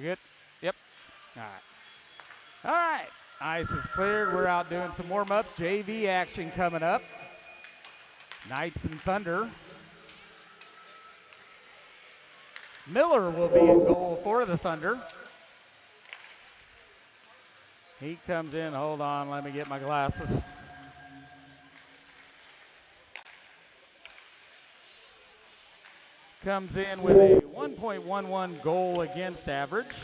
We good? Yep. All right. All right. Ice is cleared. We're out doing some warm-ups. JV action coming up. Knights and Thunder. Miller will be in goal for the Thunder. He comes in. Hold on. Let me get my glasses. Comes in with a 1.11 goal against average.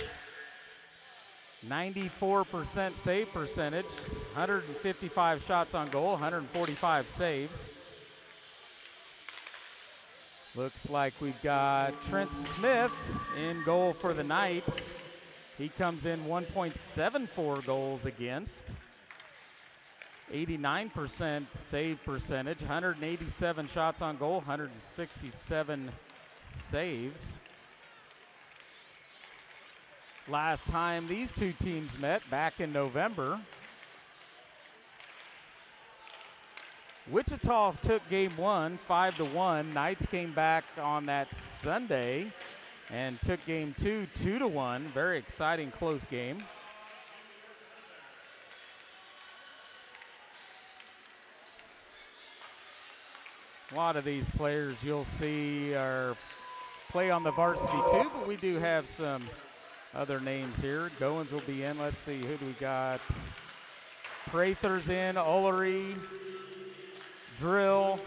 94% save percentage, 155 shots on goal, 145 saves. Looks like we've got Trent Smith in goal for the Knights. He comes in 1.74 goals against, 89% save percentage, 187 shots on goal, 167 saves. Last time these two teams met, back in November, Wichita took game one, 5-1. Knights came back on that Sunday and took game two, 2-1. Very exciting, close game. A lot of these players you'll see are play on the varsity too, but we do have some other names here. Goins will be in. Let's see, who do we got? Prather's in, Ullery, Drill.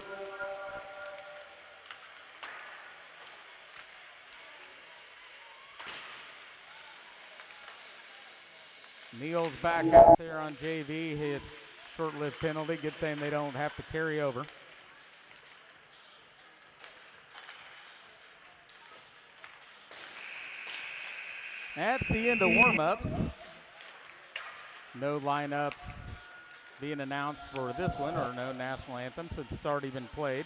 Neal's back out there on JV. His short-lived penalty. Good thing they don't have to carry over. That's the end of warm-ups. No lineups being announced for this one, or no national anthem since it's already been played.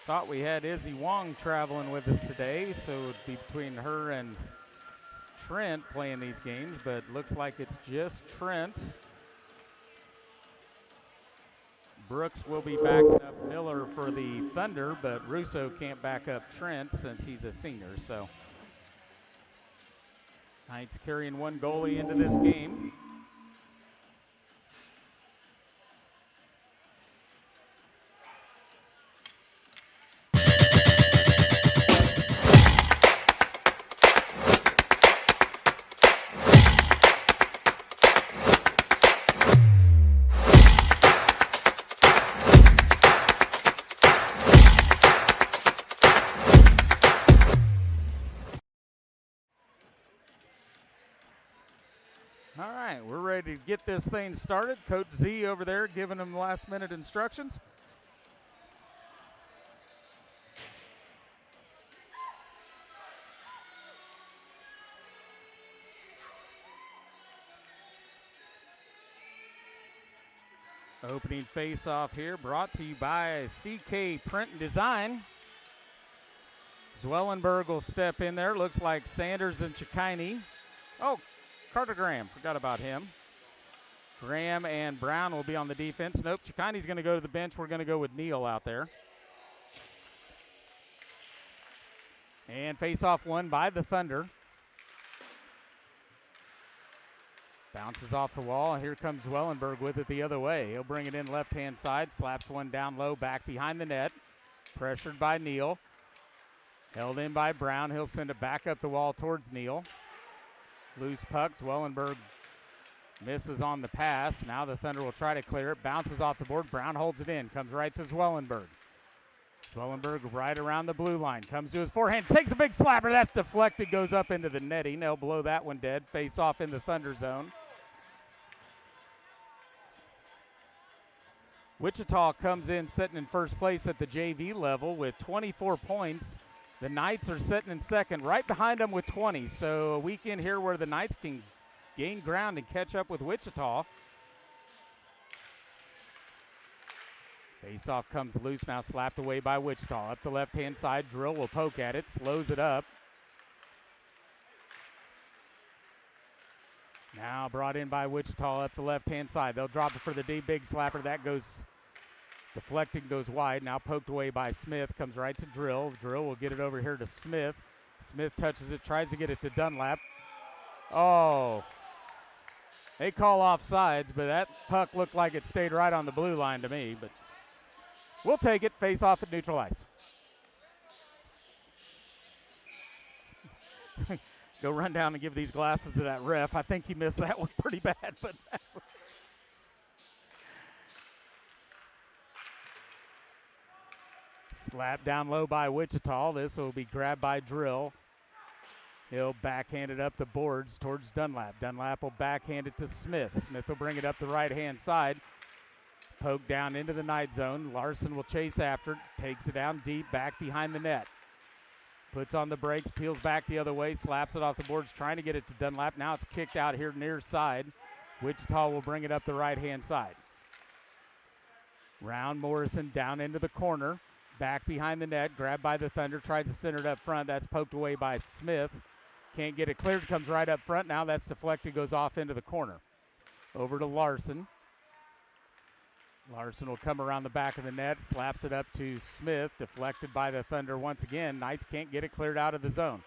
Thought we had Izzy Wong traveling with us today, so it would be between her and Trent playing these games, but looks like it's just Trent. Brooks will be backing up Miller for the Thunder, but Russo can't back up Trent since he's a senior. So Knights carrying one goalie into this game. All right, we're ready to get this thing started. Coach Z over there giving them last-minute instructions. Opening face-off here brought to you by CK Print and Design. Zwellenberg will step in there. Looks like Sanders and Chikini. Oh, Carter Graham, forgot about him. Graham and Brown will be on the defense. Nope, Chikini's going to go to the bench. We're going to go with Neal out there. And face-off won by the Thunder. Bounces off the wall. Here comes Zwellenberg with it the other way. He'll bring it in left-hand side. Slaps one down low, back behind the net. Pressured by Neal. Held in by Brown. He'll send it back up the wall towards Neal. Loose puck. Zwellenberg misses on the pass. Now the Thunder will try to clear it. Bounces off the board. Brown holds it in. Comes right to Zwellenberg. Zwellenberg right around the blue line. Comes to his forehand. Takes a big slapper. That's deflected. Goes up into the netting. They'll blow that one dead. Face off in the Thunder zone. Wichita comes in sitting in first place at the JV level with 24 points. The Knights are sitting in second, right behind them with 20. So a weekend here where the Knights can gain ground and catch up with Wichita. Face-off comes loose, now slapped away by Wichita. Up the left-hand side, Drill will poke at it, slows it up. Now Now brought in by Wichita up the left-hand side. They'll drop it for the D, big slapper. That goes deflecting, goes wide. Now poked away by Smith. Comes right to Drill. Drill will get it over here to Smith. Smith touches it, tries to get it to Dunlap. Oh, they call offsides, but that puck looked like it stayed right on the blue line to me. But we'll take it. Face off at neutral ice. Go run down and give these glasses to that ref. I think he missed that one pretty bad, but that's slap down low by Wichita. This will be grabbed by Drill. He'll backhand it up the boards towards Dunlap. Dunlap will backhand it to Smith. Smith will bring it up the right-hand side. Poke down into the night zone. Larson will chase after it. Takes it down deep, back behind the net. Puts on the brakes, peels back the other way, slaps it off the boards, trying to get it to Dunlap. Now it's kicked out here near side. Wichita will bring it up the right-hand side. Round Morrison down into the corner. Back behind the net, grabbed by the Thunder, tries to center it up front. That's poked away by Smith. Can't get it cleared, comes right up front. Now that's deflected, goes off into the corner. Over to Larson. Larson will come around the back of the net, slaps it up to Smith, deflected by the Thunder once again. Knights can't get it cleared out of the zone.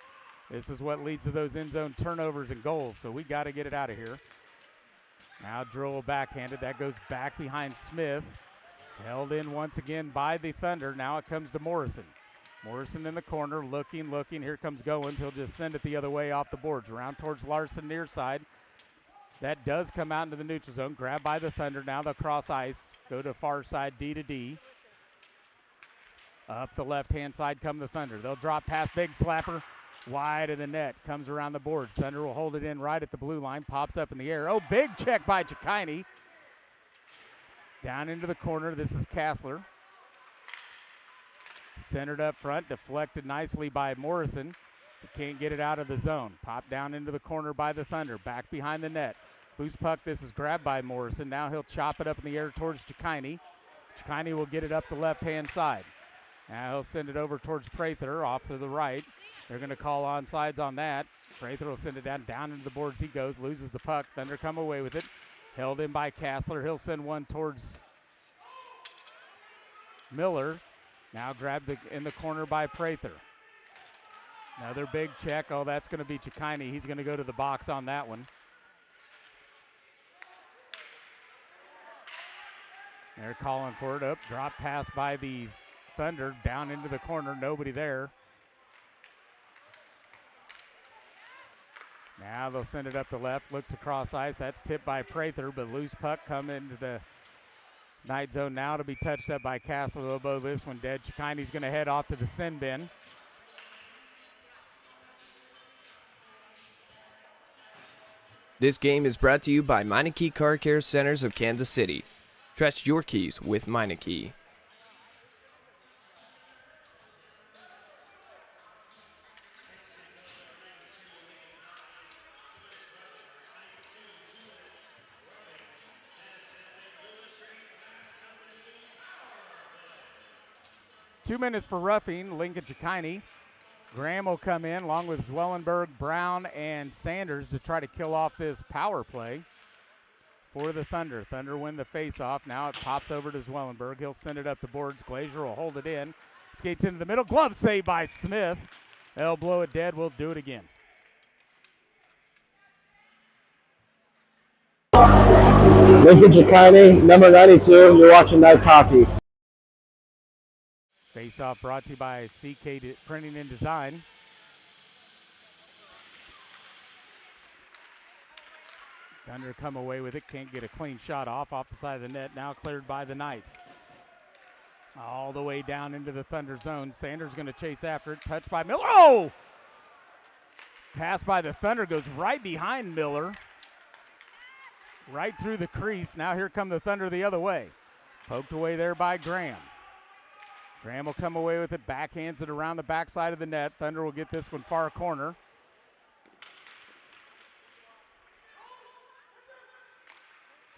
This is what leads to those end zone turnovers and goals, so we got to get it out of here. Now Drill backhanded, that goes back behind Smith. Held in once again by the Thunder. Now it comes to Morrison. Morrison in the corner, looking. Here comes Goins. He'll just send it the other way off the boards. Around towards Larson near side. That does come out into the neutral zone. Grabbed by the Thunder. Now they'll cross ice. Go to far side, D to D. Up the left-hand side come the Thunder. They'll drop past, big slapper. Wide of the net. Comes around the boards. Thunder will hold it in right at the blue line. Pops up in the air. Oh, big check by Chikine. Down into the corner, this is Kassler. Centered up front, deflected nicely by Morrison. Can't get it out of the zone. Popped down into the corner by the Thunder. Back behind the net. Loose puck, this is grabbed by Morrison. Now he'll chop it up in the air towards Chikine. Chikine will get it up the left-hand side. Now he'll send it over towards Prather, off to the right. They're going to call onsides on that. Prather will send it down into the boards he goes, loses the puck. Thunder come away with it. Held in by Kassler. He'll send one towards Miller. Now grabbed in the corner by Prather. Another big check. Oh, that's going to be Chikine. He's going to go to the box on that one. They're calling for it up. Drop pass by the Thunder. Down into the corner. Nobody there. Now they'll send it up the left. Looks across ice. That's tipped by Prather, but loose puck come into the night zone now to be touched up by Kassler. Elbow this one dead. Chikine's going to head off to the sin bin. This game is brought to you by Meineke Car Care Centers of Kansas City. Trust your keys with Meineke. Two minutes for roughing. Lincoln Chikine. Graham will come in along with Zwellenberg, Brown, and Sanders to try to kill off this power play for the Thunder. Thunder win the face-off. Now it pops over to Zwellenberg. He'll send it up the boards. Glazier will hold it in. Skates into the middle. Glove save by Smith. They'll blow it dead. We'll do it again. Lincoln Chikine, number 92. You're watching Knights Hockey. Face-off brought to you by CK Printing and Design. Thunder come away with it. Can't get a clean shot off the side of the net. Now cleared by the Knights. All the way down into the Thunder zone. Sanders going to chase after it. Touched by Miller. Oh! Pass by the Thunder goes right behind Miller. Right through the crease. Now here come the Thunder the other way. Poked away there by Graham. Graham will come away with it, backhands it around the backside of the net. Thunder will get this one far corner.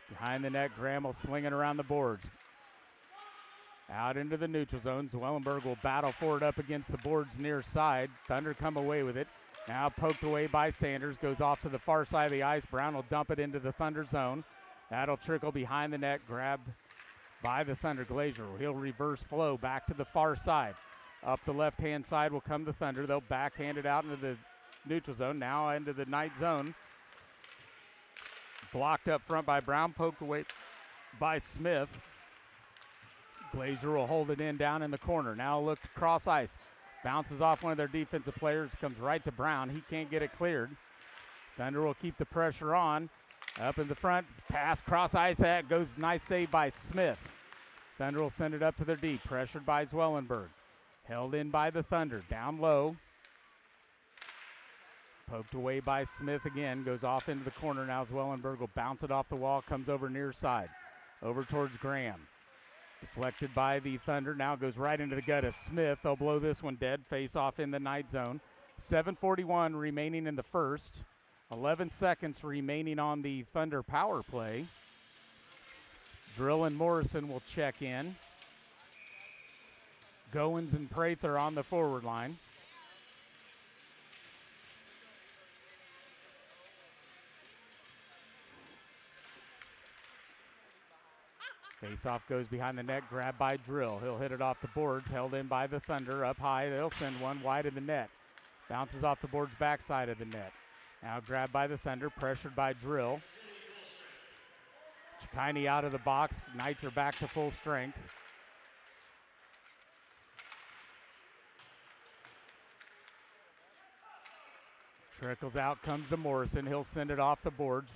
Behind the net, Graham will sling it around the boards. Out into the neutral zone. Zwellenberg will battle for it up against the boards near side. Thunder come away with it. Now poked away by Sanders, goes off to the far side of the ice. Brown will dump it into the Thunder zone. That'll trickle behind the net, grabbed by the Thunder. Glazier, he'll reverse flow back to the far side. Up the left-hand side will come the Thunder. They'll backhand it out into the neutral zone, now into the Knight zone. Blocked up front by Brown, poked away by Smith. Glazier will hold it in down in the corner. Now look cross ice. Bounces off one of their defensive players, comes right to Brown. He can't get it cleared. Thunder will keep the pressure on. Up in the front, pass cross ice. That goes, nice save by Smith. Thunder will send it up to their D, pressured by Zwellenberg. Held in by the Thunder, down low. Poked away by Smith again, goes off into the corner. Now Zwellenberg will bounce it off the wall, comes over near side. Over towards Graham. Deflected by the Thunder, now goes right into the gut of Smith. They'll blow this one dead, face off in the Knight zone. 7:41 remaining in the first. 11 seconds remaining on the Thunder power play. Drill and Morrison will check in. Goins and Prather on the forward line. Face-off goes behind the net, grabbed by Drill. He'll hit it off the boards, held in by the Thunder. Up high, they'll send one wide of the net. Bounces off the boards backside of the net. Now grabbed by the Thunder, pressured by Drill. Chikini out of the box. Knights are back to full strength. Trickles out, comes to Morrison. He'll send it off the boards.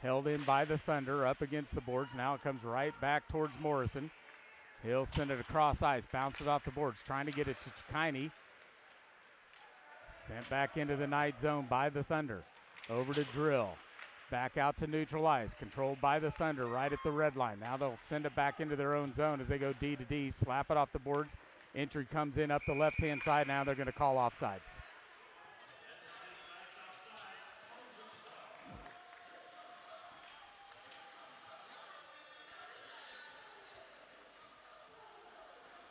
Held in by the Thunder, up against the boards. Now it comes right back towards Morrison. He'll send it across ice, bounces off the boards, trying to get it to Chikini. Sent back into the Knight zone by the Thunder. Over to Drill. Back out to neutral ice, controlled by the Thunder right at the red line. Now they'll send it back into their own zone as they go D to D, slap it off the boards. Entry comes in up the left-hand side. Now they're going to call offsides.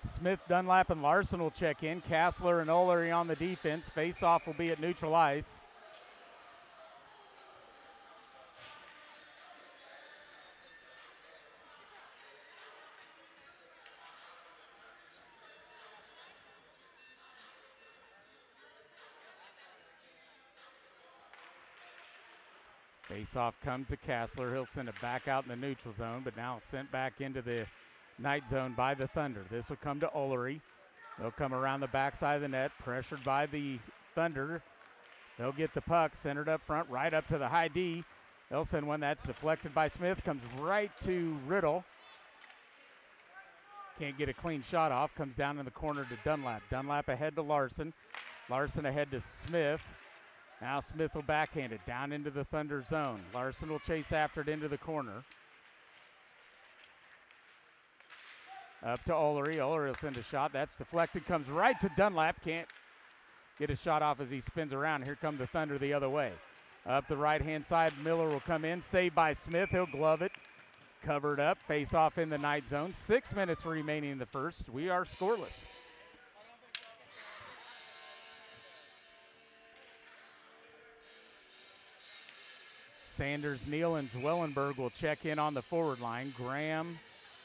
Smith, Dunlap, and Larson will check in. Kassler and Olery on the defense. Face-off will be at neutral ice. Face-off comes to Kassler. He'll send it back out in the neutral zone, but now sent back into the Knight zone by the Thunder. This will come to Olery. They'll come around the backside of the net, pressured by the Thunder. They'll get the puck centered up front, right up to the high D. They'll send one that's deflected by Smith, comes right to Riddle. Can't get a clean shot off, comes down in the corner to Dunlap. Dunlap ahead to Larson. Larson ahead to Smith. Now Smith will backhand it down into the Thunder zone. Larson will chase after it into the corner. Up to Olery. Olery will send a shot. That's deflected. Comes right to Dunlap. Can't get a shot off as he spins around. Here come the Thunder the other way. Up the right-hand side, Miller will come in. Saved by Smith. He'll glove it. Covered up. Face off in the Knight zone. 6 minutes remaining in the first. We are scoreless. Sanders, Neal, and Zwellenberg will check in on the forward line. Graham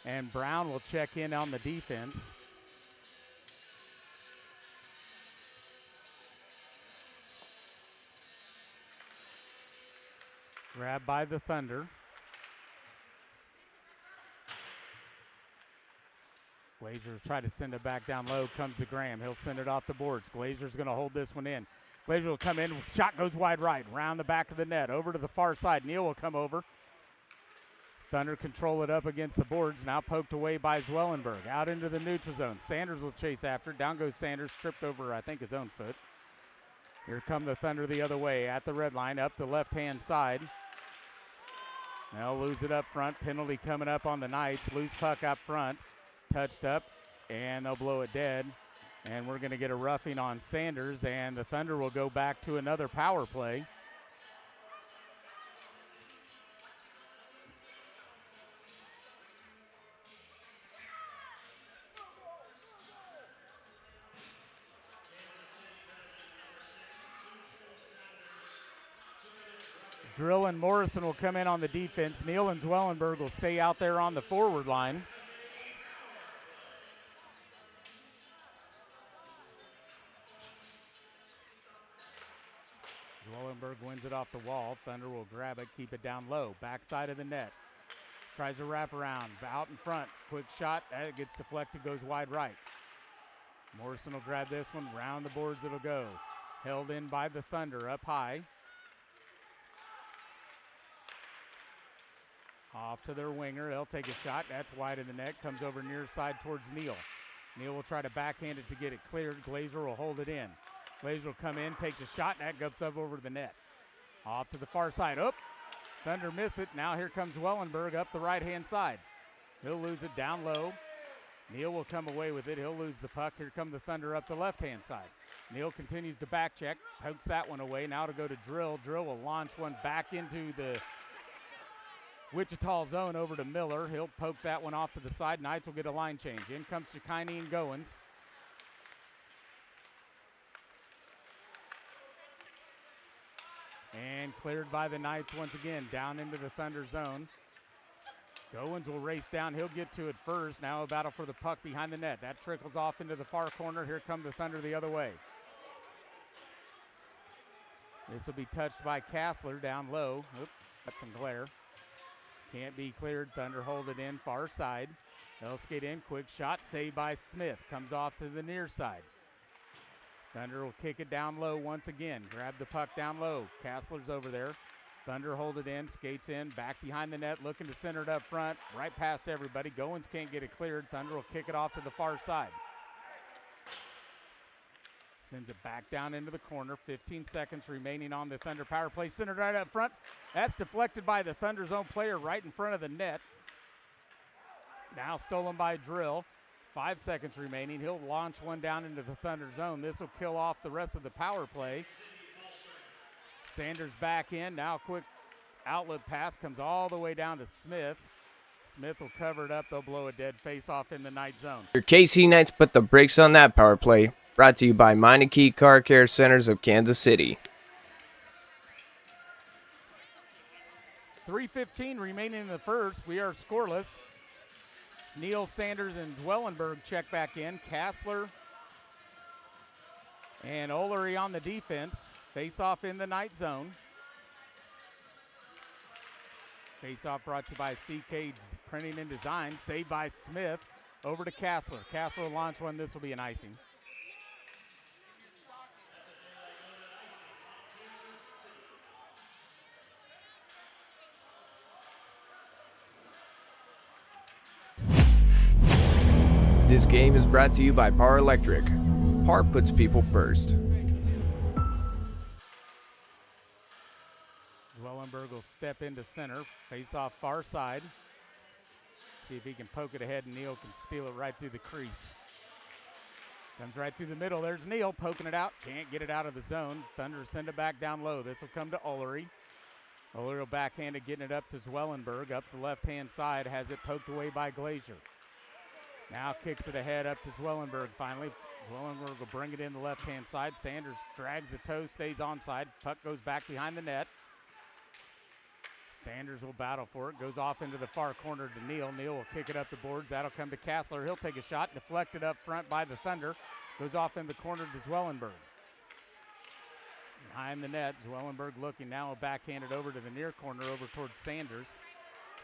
and Brown will check in on the defense. Grabbed by the Thunder. Glazier's try to send it back down low. Comes to Graham. He'll send it off the boards. Glazier's going to hold this one in. Glazier will come in. Shot goes wide right. Round the back of the net. Over to the far side. Neal will come over. Thunder control it up against the boards. Now poked away by Zwellenberg. Out into the neutral zone. Sanders will chase after. Down goes Sanders. Tripped over, I think, his own foot. Here come the Thunder the other way at the red line. Up the left-hand side. They'll lose it up front. Penalty coming up on the Knights. Loose puck up front. Touched up. And they'll blow it dead. And we're going to get a roughing on Sanders. And the Thunder will go back to another power play. Drill and Morrison will come in on the defense. Neal and Zwellenberg will stay out there on the forward line. Zwellenberg wins it off the wall. Thunder will grab it, keep it down low. Backside of the net. Tries to wrap around. Out in front. Quick shot. That gets deflected, goes wide right. Morrison will grab this one. Round the boards it'll go. Held in by the Thunder up high. Off to their winger. They'll take a shot. That's wide of the net. Comes over near side towards Neal. Neal will try to backhand it to get it cleared. Glazer will hold it in. Glazer will come in, takes a shot. That goes up over the net. Off to the far side. Thunder miss it. Now here comes Wellenberg up the right-hand side. He'll lose it down low. Neal will come away with it. He'll lose the puck. Here come the Thunder up the left-hand side. Neal continues to back check. Pokes that one away. Now to go to Drill. Drill will launch one back into the Wichita zone over to Miller. He'll poke that one off to the side. Knights will get a line change. In comes Shikini and Goins. And cleared by the Knights once again. Down into the Thunder zone. Goins will race down. He'll get to it first. Now a battle for the puck behind the net. That trickles off into the far corner. Here come the Thunder the other way. This will be touched by Kassler down low. Got some glare. Can't be cleared. Thunder hold it in far side. They'll skate in. Quick shot. Saved by Smith. Comes off to the near side. Thunder will kick it down low once again. Grab the puck down low. Kassler's over there. Thunder hold it in. Skates in. Back behind the net. Looking to center it up front. Right past everybody. Goins can't get it cleared. Thunder will kick it off to the far side. Sends it back down into the corner. 15 seconds remaining on the Thunder power play. Centered right up front. That's deflected by the Thunder's own player right in front of the net. Now stolen by Drill. 5 seconds remaining. He'll launch one down into the Thunder zone. This will kill off the rest of the power play. Sanders back in. Now a quick outlet pass comes all the way down to Smith. Smith will cover it up. They'll blow a dead face-off in the Knight zone. Your KC Knights put the brakes on that power play. Brought to you by Meineke Car Care Centers of Kansas City. 3:15 remaining in the first. We are scoreless. Neal, Sanders, and Dwellenberg check back in. Kassler and Olery on the defense. Face-off in the Knight zone. Face-off brought to you by CK Printing and Design. Saved by Smith. Over to Kassler. Kassler will launch one. This will be an icing. This game is brought to you by Par Electric. Par puts people first. Wellenberg will step into center. Face off far side. See if he can poke it ahead and Neal can steal it right through the crease. Comes right through the middle. There's Neal poking it out. Can't get it out of the zone. Thunder send it back down low. This will come to Olery. Olery will backhand it, getting it up to Zwellenberg. Up the left-hand side. Has it poked away by Glazer. Now kicks it ahead up to Zwellenberg finally. Zwellenberg will bring it in the left-hand side. Sanders drags the toe, stays onside. Puck goes back behind the net. Sanders will battle for it. Goes off into the far corner to Neal. Neal will kick it up the boards. That'll come to Kassler. He'll take a shot. Deflected up front by the Thunder. Goes off in the corner to Zwellenberg. Behind the net, Zwellenberg looking now. Will backhand it over to the near corner over towards Sanders.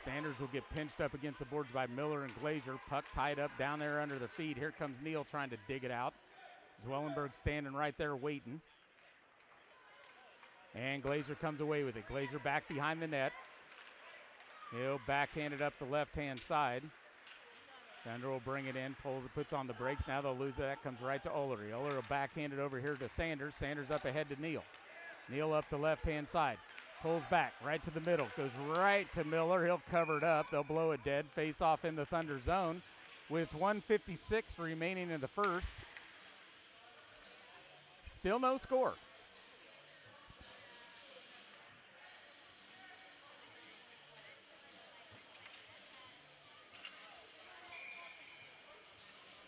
Sanders will get pinched up against the boards by Miller and Glazer. Puck tied up down there under their feet. Here comes Neal trying to dig it out. Zwellenberg standing right there waiting. And Glazer comes away with it. Glazer back behind the net. He'll backhand it up the left-hand side. Thunder will bring it in, puts on the brakes. Now they'll lose it. That comes right to Olery. Olery will backhand it over here to Sanders. Sanders up ahead to Neal. Neal up the left-hand side. Pulls back right to the middle. Goes right to Miller. He'll cover it up. They'll blow it dead. Face off in the Thunder zone with 1:56 remaining in the first. Still no score.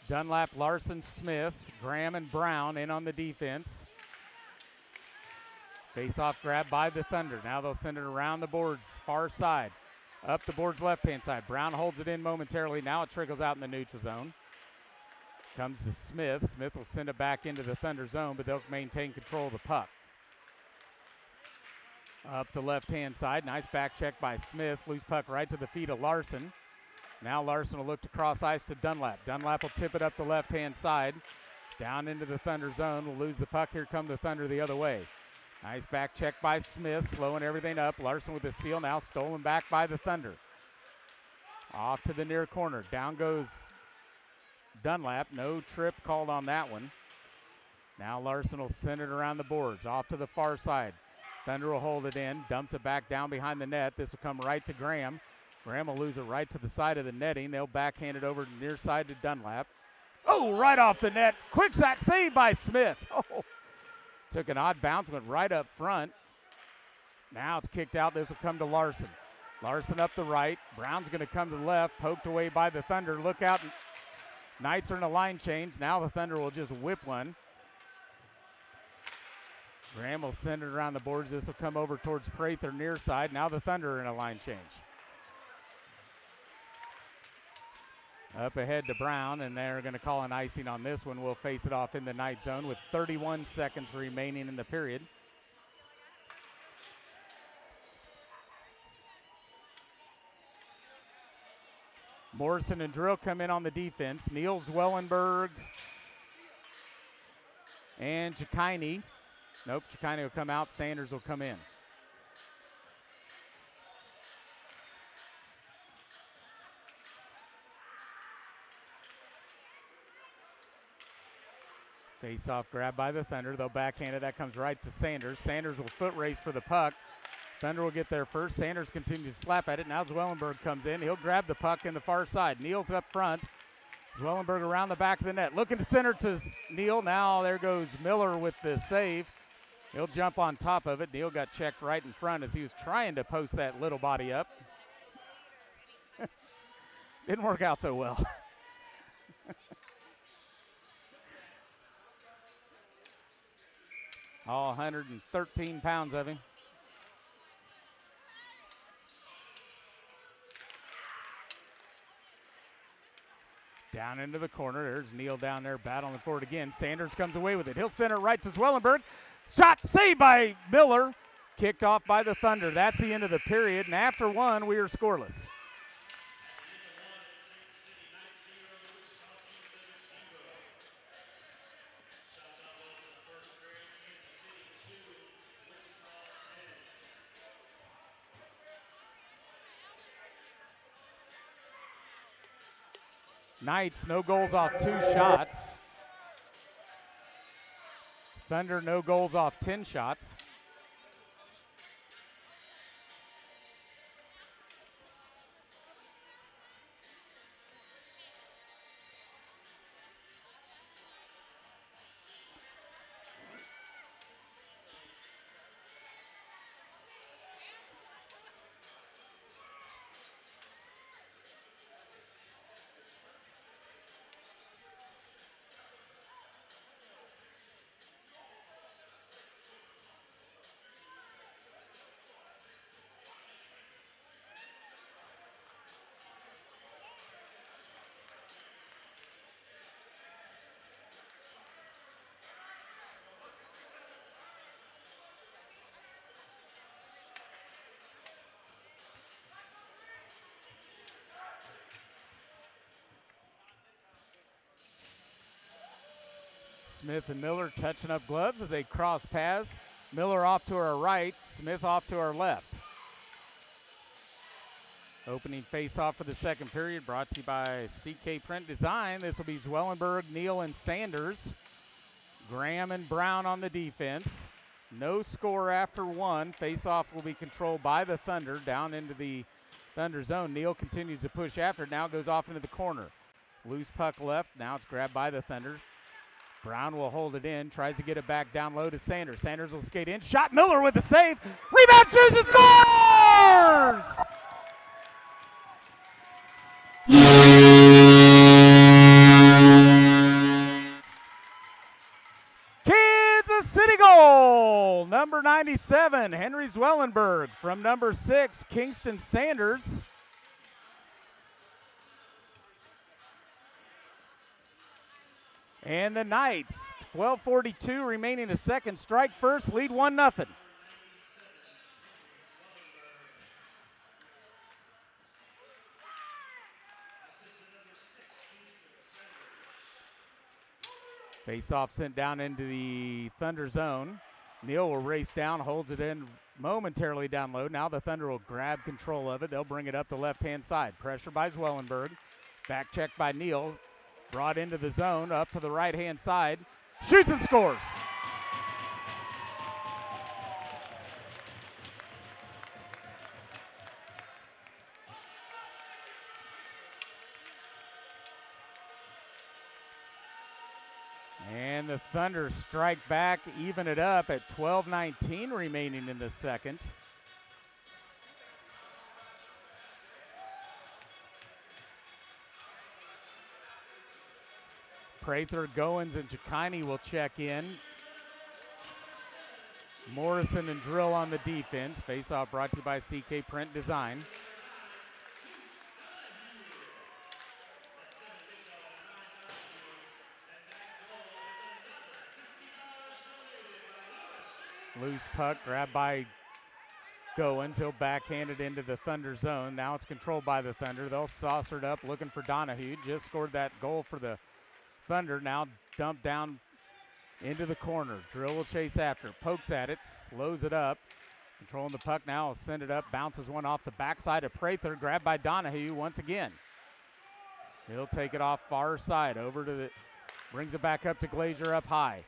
Dunlap, Larson, Smith, Graham, and Brown in on the defense. Face-off grab by the Thunder. Now they'll send it around the boards, far side. Up the boards left-hand side. Brown holds it in momentarily. Now it trickles out in the neutral zone. Comes to Smith. Smith will send it back into the Thunder zone, but they'll maintain control of the puck. Up the left-hand side. Nice back check by Smith. Loose puck right to the feet of Larson. Now Larson will look to cross ice to Dunlap. Dunlap will tip it up the left-hand side. Down into the Thunder zone. Will lose the puck. Here come the Thunder the other way. Nice back check by Smith, slowing everything up. Larson with the steal, now stolen back by the Thunder. Off to the near corner. Down goes Dunlap. No trip called on that one. Now Larson will send it around the boards. Off to the far side. Thunder will hold it in. Dumps it back down behind the net. This will come right to Graham. Graham will lose it right to the side of the netting. They'll backhand it over to the near side to Dunlap. Oh, right off the net. Quick shot save by Smith. Oh. Took an odd bounce, went right up front. Now it's kicked out. This will come to Larson. Larson up the right. Brown's going to come to the left. Poked away by the Thunder. Look out. Knights are in a line change. Now the Thunder will just whip one. Graham will send it around the boards. This will come over towards Prather near side. Now the Thunder are in a line change. Up ahead to Brown, and they're going to call an icing on this one. We'll face it off in the Knight zone with 31 seconds remaining in the period. Morrison and Drill come in on the defense. Niels, Wellenberg, and Chikine. Nope, Chikine will come out. Sanders will come in. Face-off grab by the Thunder. They'll backhand it. That comes right to Sanders. Sanders will foot race for the puck. Thunder will get there first. Sanders continues to slap at it. Now Zwellenberg comes in. He'll grab the puck in the far side. Neal's up front. Zwellenberg around the back of the net. Looking to center to Neal. Now there goes Miller with the save. He'll jump on top of it. Neal got checked right in front as he was trying to post that little body up. Didn't work out so well. All 113 pounds of him. Down into the corner. There's Neal down there battling for it again. Sanders comes away with it. He'll send it right to Zwellenberg. Shot saved by Miller. Kicked off by the Thunder. That's the end of the period. And after one, we are scoreless. Knights, no goals off 2 shots. Thunder, no goals off 10 shots. Smith and Miller touching up gloves as they cross paths. Miller off to our right, Smith off to our left. Opening face-off for the second period brought to you by CK Print Design. This will be Zwellenberg, Neal, and Sanders. Graham and Brown on the defense. No score after one. Face-off will be controlled by the Thunder down into the Thunder zone. Neal continues to push after it. Now goes off into the corner. Loose puck left. Now it's grabbed by the Thunder. Brown will hold it in, tries to get it back down low to Sanders. Sanders will skate in. Shot, Miller with the save. Rebound, shoots, and scores! Kansas City goal! Number 97, Henry Zwellenberg. From number 6, Kingston Sanders. And the Knights, 12:42 remaining the second. Strike first, lead 1-0. Face-off sent down into the Thunder zone. Neal will race down, holds it in momentarily down low. Now the Thunder will grab control of it. They'll bring it up the left-hand side. Pressure by Zwellenberg. Back check by Neal. Brought into the zone, up to the right-hand side. Shoots and scores. And the Thunder strike back, even it up at 12:19 remaining in the second. Prather, Goins, and Chikini will check in. Morrison and Drill on the defense. Face-off brought to you by CK Print Design. Loose puck grabbed by Goins. He'll backhand it into the Thunder zone. Now it's controlled by the Thunder. They'll saucer it up looking for Donahue. Just scored that goal for the Thunder. Now dumped down into the corner. Drill will chase after. Pokes at it. Slows it up. Controlling the puck now. Will send it up. Bounces one off the backside of Prather. Grabbed by Donahue once again. He'll take it off far side. Over to the... Brings it back up to Glazier up high.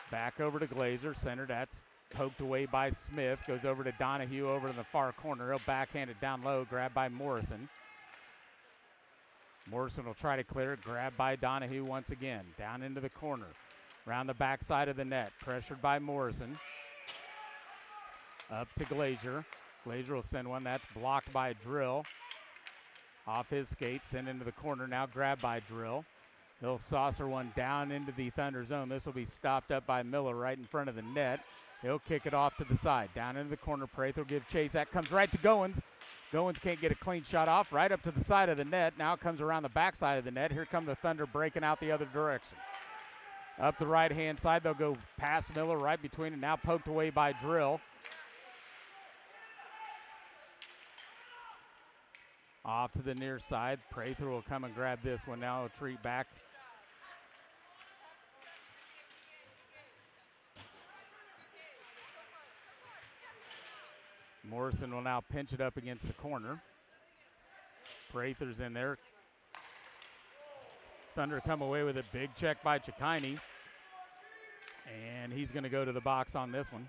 Back over to Glazier. Center. That's poked away by Smith. Goes over to Donahue over in the far corner. He'll backhand it down low. Grabbed by Morrison. Morrison will try to clear it. Grabbed by Donahue once again. Down into the corner. Around the backside of the net. Pressured by Morrison. Up to Glazier. Glazier will send one. That's blocked by Drill. Off his skates. Sent into the corner. Now grabbed by Drill. He'll saucer one down into the Thunder zone. This will be stopped up by Miller right in front of the net. He'll kick it off to the side. Down into the corner. Prather will give chase. That comes right to Goins. Goins can't get a clean shot off. Right up to the side of the net. Now it comes around the backside of the net. Here come the Thunder breaking out the other direction. Up the right-hand side. They'll go past Miller right between it. Now poked away by Drill. Off to the near side. Prather will come and grab this one. Now he'll retreat back. Morrison will now pinch it up against the corner. Prather's in there. Thunder come away with a big check by Chikini. And he's going to go to the box on this one.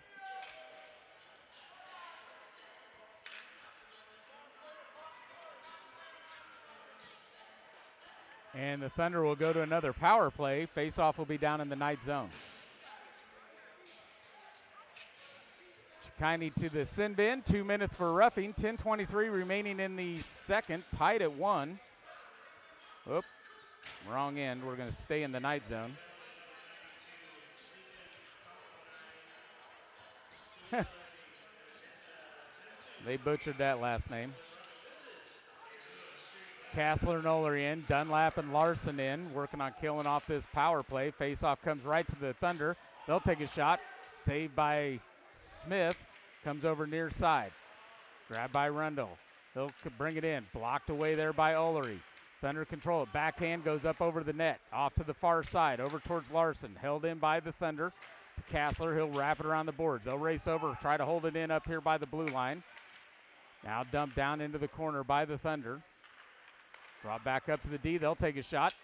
And the Thunder will go to another power play. Face-off will be down in the Knight zone. Chikini to the sin bin. 2 minutes for roughing. 10:23 remaining in the second. Tied at 1. Oop, wrong end. We're going to stay in the Knight zone. They butchered that last name. Kassler and Oler in. Dunlap and Larson in. Working on killing off this power play. Face-off comes right to the Thunder. They'll take a shot. Saved by Smith. Comes over near side. Grabbed by Rundle. He'll bring it in. Blocked away there by Olery. Thunder control it. Backhand goes up over the net. Off to the far side. Over towards Larson. Held in by the Thunder. To Kassler. He'll wrap it around the boards. They'll race over. Try to hold it in up here by the blue line. Now dumped down into the corner by the Thunder. Brought back up to the D. They'll take a shot.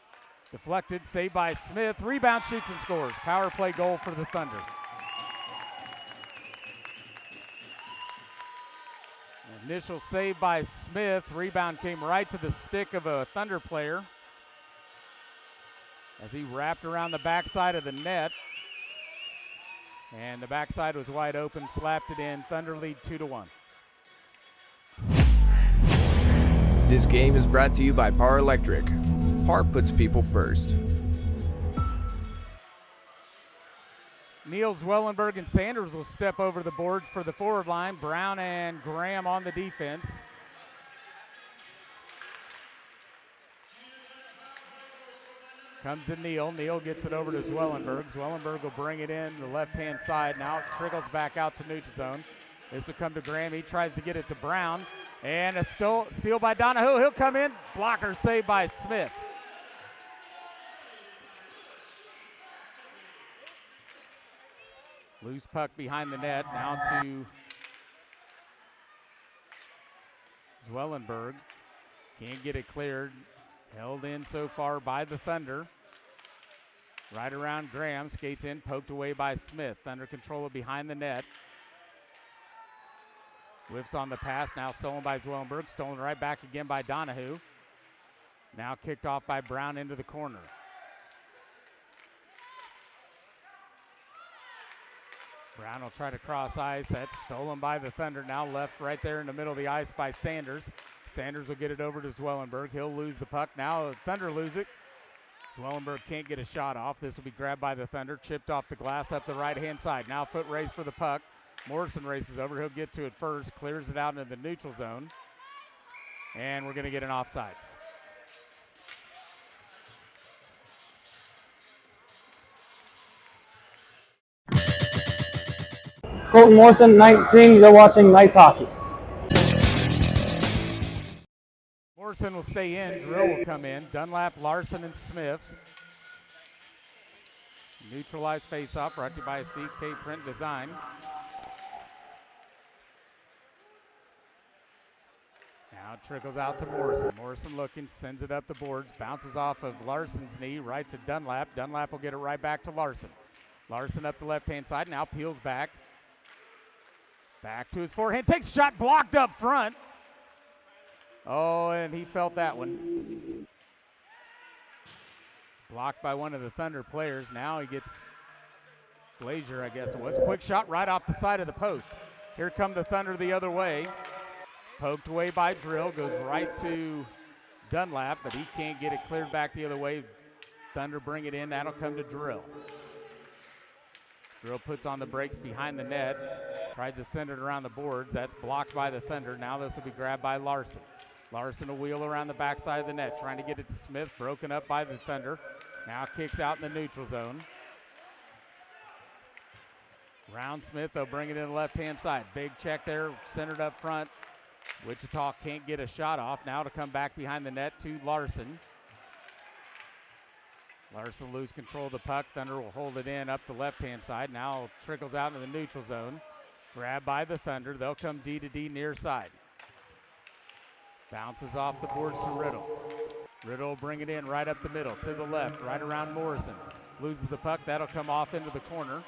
Deflected. Saved by Smith. Rebound, shoots, and scores. Power play goal for the Thunder. Initial save by Smith. Rebound came right to the stick of a Thunder player as he wrapped around the backside of the net. And the backside was wide open. Slapped it in. Thunder lead 2-1. This game is brought to you by Par Electric. Par puts people first. Neal, Zwellenberg, and Sanders will step over the boards for the forward line. Brown and Graham on the defense. Comes to Neal. Neal gets it over to Zwellenberg. Zwellenberg will bring it in the left-hand side. Now it trickles back out to neutral zone. This will come to Graham. He tries to get it to Brown. And a steal by Donahue. He'll come in. Blocker saved by Smith. Loose puck behind the net. Now to Zwellenberg. Can't get it cleared. Held in so far by the Thunder. Right around Graham. Skates in. Poked away by Smith. Thunder control it behind the net. Whiffs on the pass. Now stolen by Zwellenberg. Stolen right back again by Donahue. Now kicked off by Brown into the corner. Brown will try to cross ice. That's stolen by the Thunder. Now left right there in the middle of the ice by Sanders. Sanders will get it over to Zwellenberg. He'll lose the puck. Now the Thunder lose it. Zwellenberg can't get a shot off. This will be grabbed by the Thunder. Chipped off the glass up the right-hand side. Now foot race for the puck. Morrison races over. He'll get to it first. Clears it out into the neutral zone. And we're going to get an offsides. Colton Morrison, 19. You're watching Knights Hockey. Morrison will stay in. Drill will come in. Dunlap, Larson, and Smith. Neutralized face-off brought to you by CK Print Design. Now it trickles out to Morrison. Morrison looking, sends it up the boards, bounces off of Larson's knee right to Dunlap. Dunlap will get it right back to Larson. Larson up the left-hand side, now peels back. Back to his forehand, takes a shot, blocked up front. Oh, and he felt that one. Blocked by one of the Thunder players. Now he gets Glazier, I guess it was. Quick shot right off the side of the post. Here come the Thunder the other way. Poked away by Drill, goes right to Dunlap, but he can't get it cleared back the other way. Thunder bring it in, that'll come to Drill. Drill puts on the brakes behind the net, tries to send it around the boards. That's blocked by the Thunder. Now this will be grabbed by Larson. Larson will wheel around the backside of the net, trying to get it to Smith, broken up by the Thunder. Now kicks out in the neutral zone. Round Smith, they'll bring it in the left-hand side. Big check there, centered up front. Wichita can't get a shot off. Now to come back behind the net to Larson. Larson lose control of the puck. Thunder will hold it in up the left-hand side. Now trickles out into the neutral zone. Grabbed by the Thunder. They'll come D to D near side. Bounces off the boards to Riddle. Riddle will bring it in right up the middle to the left, right around Morrison. Loses the puck. That'll come off into the corner.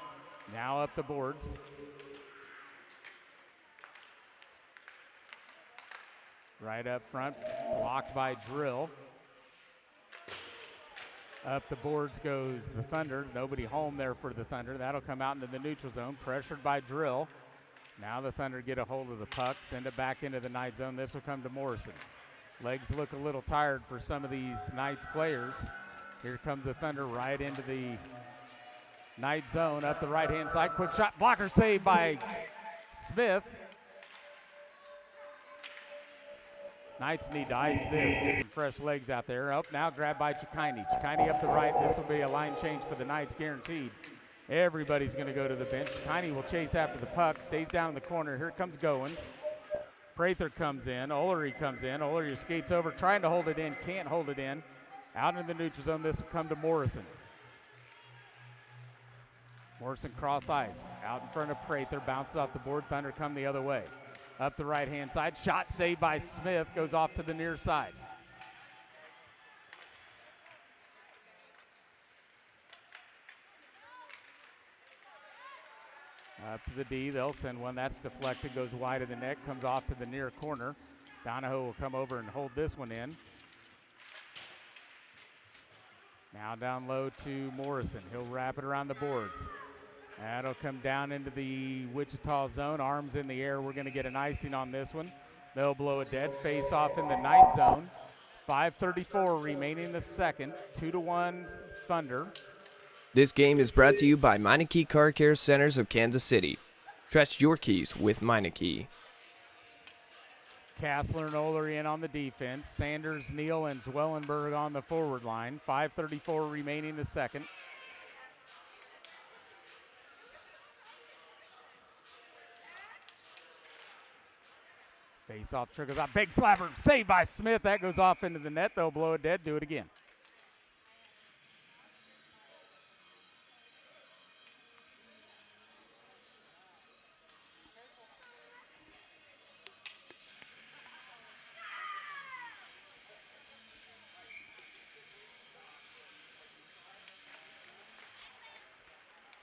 Now up the boards. Right up front, blocked by Drill. Up the boards goes the Thunder. Nobody home there for the Thunder. That'll come out into the neutral zone, pressured by Drill. Now the Thunder get a hold of the puck, send it back into the Knight zone. This will come to Morrison. Legs look a little tired for some of these Knights players. Here comes the Thunder right into the Knight zone, up the right-hand side. Quick shot, blocker saved by Smith. Knights need to ice this, get some fresh legs out there. Up now, grabbed by Chikini. Chikini up the right. This will be a line change for the Knights, guaranteed. Everybody's going to go to the bench. Chikini will chase after the puck, stays down in the corner. Here comes Goins. Prather comes in. Olery comes in. Olery skates over, trying to hold it in, can't hold it in. Out in the neutral zone, this will come to Morrison. Morrison cross ice, out in front of Prather, bounces off the board. Thunder come the other way. Up the right-hand side, shot saved by Smith, goes off to the near side. Up to the D, they'll send one. That's deflected, goes wide of the net, comes off to the near corner. Donahoe will come over and hold this one in. Now down low to Morrison. He'll wrap it around the boards. That'll come down into the Wichita zone. Arms in the air. We're going to get an icing on this one. They'll blow it dead. Face off in the Knight zone. 5:34 remaining in the second. 2-1 Thunder. This game is brought to you by Meineke Car Care Centers of Kansas City. Trust your keys with Meineke. Kassler and Olery in on the defense. Sanders, Neal, and Zwellenberg on the forward line. 5:34 remaining the second. Face-off trickles out. Big slapper. Saved by Smith. That goes off into the net. They'll blow it dead. Do it again.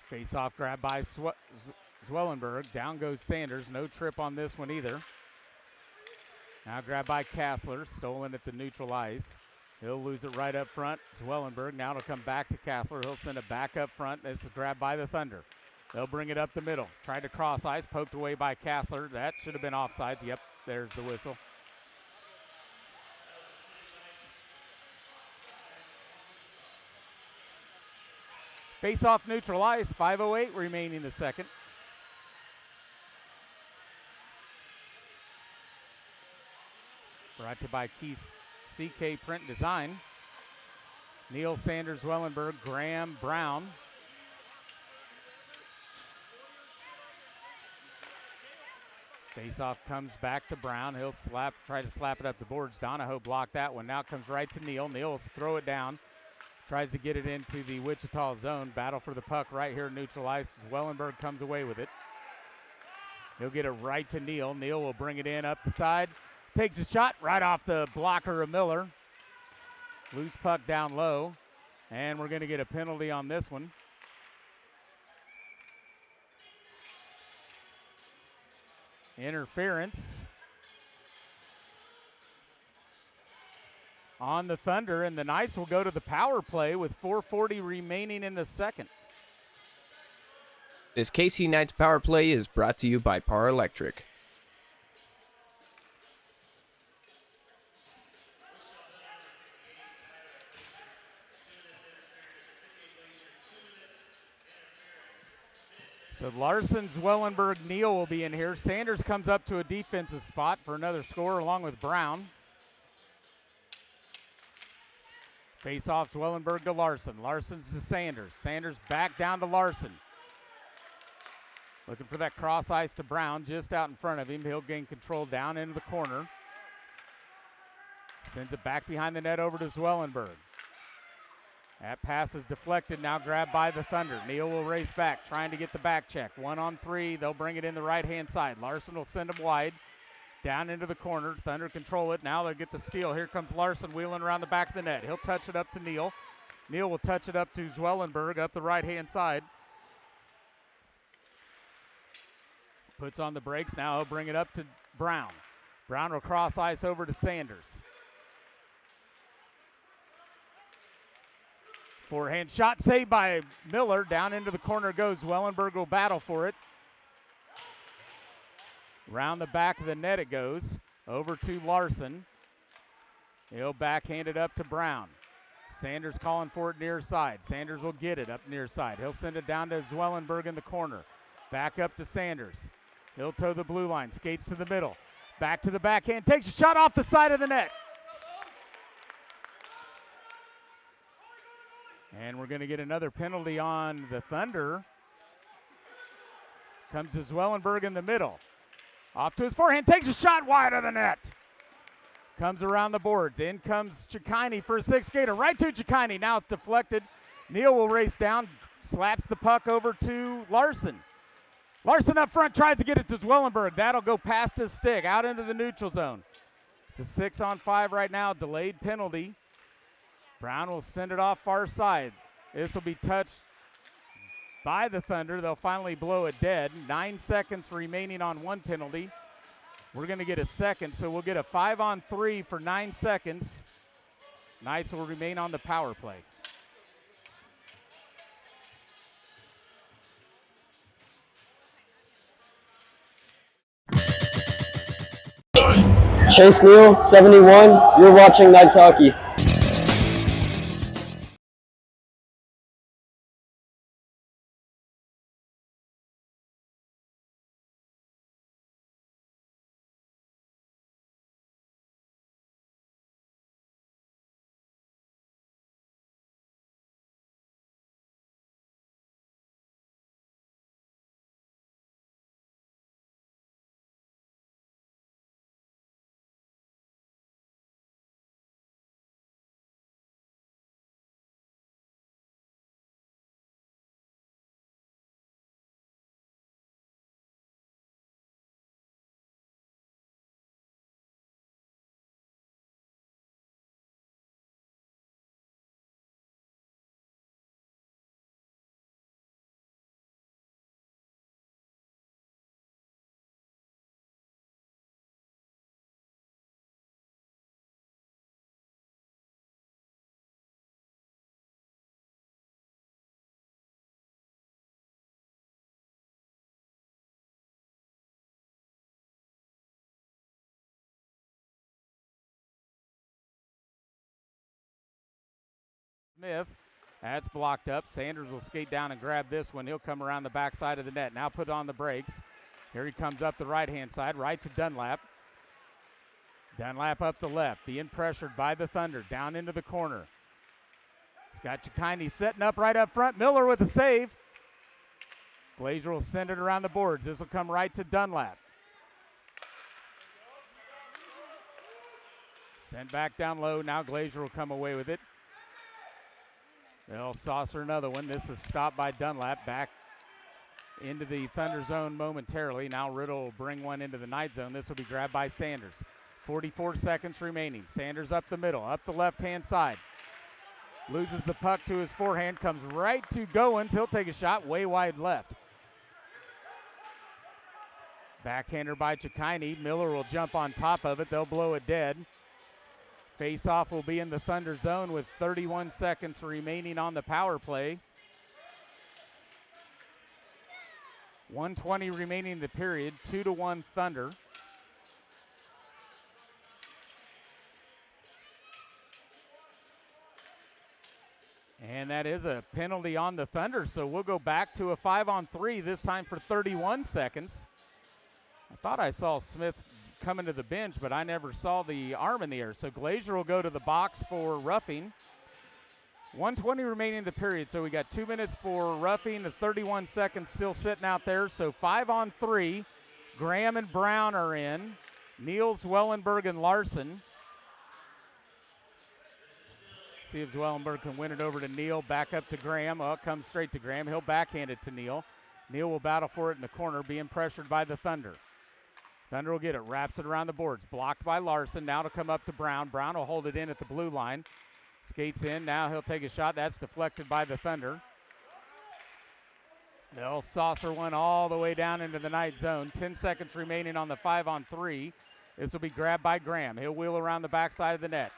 Face-off grab by Zwellenberg. Down goes Sanders. No trip on this one either. Now grabbed by Kassler. Stolen at the neutral ice. He'll lose it right up front. Zwellenberg. Now it'll come back to Kassler. He'll send it back up front. This is grabbed by the Thunder. They'll bring it up the middle. Tried to cross ice. Poked away by Kassler. That should have been offsides. Yep, there's the whistle. Face-off neutral ice. 5:08 remaining the second. Brought to you by CK Print Design. Neal, Sanders, Zwellenberg, Graham, Brown. Face-off comes back to Brown. He'll try to slap it up the boards. Donahoe blocked that one. Now it comes right to Neal. Neal will throw it down. Tries to get it into the Wichita zone. Battle for the puck right here, neutral ice. Zwellenberg comes away with it. He'll get it right to Neal. Neal will bring it in up the side. Takes a shot right off the blocker of Miller. Loose puck down low. And we're going to get a penalty on this one. Interference on the Thunder, and the Knights will go to the power play with 4:40 remaining in the second. This KC Knights power play is brought to you by Par Electric. So Larson, Zwellenberg, Neal will be in here. Sanders comes up to a defensive spot for another score along with Brown. Face-off, Zwellenberg to Larson. Larson's to Sanders. Sanders back down to Larson. Looking for that cross ice to Brown just out in front of him. He'll gain control down into the corner. Sends it back behind the net over to Zwellenberg. That pass is deflected, now grabbed by the Thunder. Neal will race back, trying to get the back check. 1-on-3, they'll bring it in the right-hand side. Larson will send him wide, down into the corner. Thunder control it, now they'll get the steal. Here comes Larson wheeling around the back of the net. He'll touch it up to Neal. Neal will touch it up to Zwellenberg up the right-hand side. Puts on the brakes, now he'll bring it up to Brown. Brown will cross ice over to Sanders. Forehand shot saved by Miller. Down into the corner goes. Zwellenberg will battle for it. Round the back of the net it goes. Over to Larson. He'll backhand it up to Brown. Sanders calling for it near side. Sanders will get it up near side. He'll send it down to Zwellenberg in the corner. Back up to Sanders. He'll toe the blue line. Skates to the middle. Back to the backhand. Takes a shot off the side of the net. And we're going to get another penalty on the Thunder. Comes to Zwellenberg in the middle. Off to his forehand, takes a shot wide of the net. Comes around the boards. In comes Chikini for a sixth skater. Right to Chikini. Now it's deflected. Neal will race down, slaps the puck over to Larson. Larson up front tries to get it to Zwellenberg. That'll go past his stick, out into the neutral zone. It's a 6-on-5 right now, delayed penalty. Brown will send it off far side. This will be touched by the Thunder. They'll finally blow it dead. 9 seconds remaining on one penalty. We're going to get a second, so we'll get a 5-on-3 for 9 seconds. Knights will remain on the power play. Chase Neal, 71. You're watching Knights Hockey. Smith. That's blocked up. Sanders will skate down and grab this one. He'll come around the backside of the net. Now put on the brakes. Here he comes up the right-hand side, right to Dunlap. Dunlap up the left, being pressured by the Thunder. Down into the corner. He's got Chikini setting up right up front. Miller with a save. Glazier will send it around the boards. This will come right to Dunlap. Sent back down low. Now Glazier will come away with it. They'll saucer another one. This is stopped by Dunlap. Back into the Thunder zone momentarily. Now Riddle will bring one into the Knight zone. This will be grabbed by Sanders. 44 seconds remaining. Sanders up the middle, up the left-hand side. Loses the puck to his forehand. Comes right to Goins. He'll take a shot way wide left. Backhander by Chikini. Miller will jump on top of it. They'll blow it dead. Face-off will be in the Thunder zone with 31 seconds remaining on the power play. 1:20 remaining in the period. 2-1 Thunder. And that is a penalty on the Thunder, so we'll go back to a 5-on-3, this time for 31 seconds. I thought I saw Smith coming to the bench, but I never saw the arm in the air. So Glazier will go to the box for roughing. 1:20 remaining in the period, so we got 2 minutes for roughing, the 31 seconds still sitting out there. So 5-on-3, Graham and Brown are in. Niels, Wellenberg, and Larson. See if Zwellenberg can win it over to Neal. Back up to Graham. Oh, it comes straight to Graham. He'll backhand it to Neal. Neal will battle for it in the corner, being pressured by the Thunder. Thunder will get it, wraps it around the boards. Blocked by Larson. Now to come up to Brown. Brown will hold it in at the blue line. Skates in. Now he'll take a shot. That's deflected by the Thunder. They'll saucer one all the way down into the Knight zone. 10 seconds remaining on the 5-on-3. This will be grabbed by Graham. He'll wheel around the backside of the net.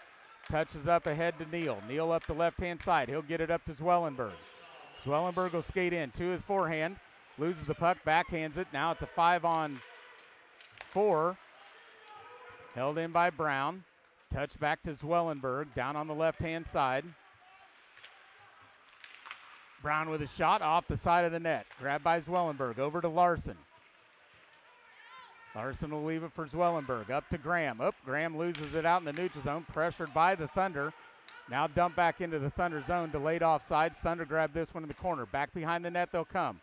Touches up ahead to Neal. Neal up the left-hand side. He'll get it up to Zwellenberg. Zwellenberg will skate in to his forehand. Loses the puck, backhands it. Now it's a 5-on-4. Held in by Brown. Touch back to Zwellenberg. Down on the left-hand side. Brown with a shot off the side of the net. Grabbed by Zwellenberg. Over to Larson. Larson will leave it for Zwellenberg. Up to Graham. Graham loses it out in the neutral zone. Pressured by the Thunder. Now dump back into the Thunder zone. Delayed offsides. Thunder grab this one in the corner. Back behind the net they'll come.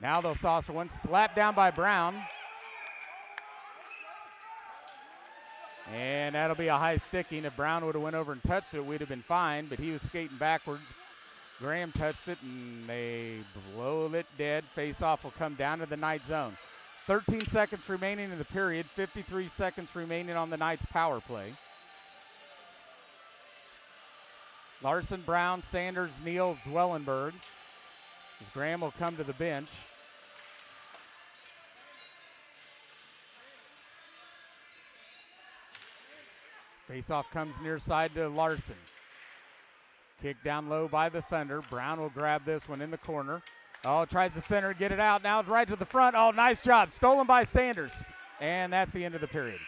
Now they'll saucer one. Slapped down by Brown. And that'll be a high sticking. If Brown would have went over and touched it, we'd have been fine. But he was skating backwards. Graham touched it, and they blow it dead. Face-off will come down to the Knight zone. 13 seconds remaining in the period. 53 seconds remaining on the Knights' power play. Larson, Brown, Sanders, Neal, Zwellenberg. As Graham will come to the bench. Face-off comes near side to Larson. Kick down low by the Thunder. Brown will grab this one in the corner. Oh, tries to center, get it out. Now right to the front. Oh, nice job. Stolen by Sanders. And that's the end of the period.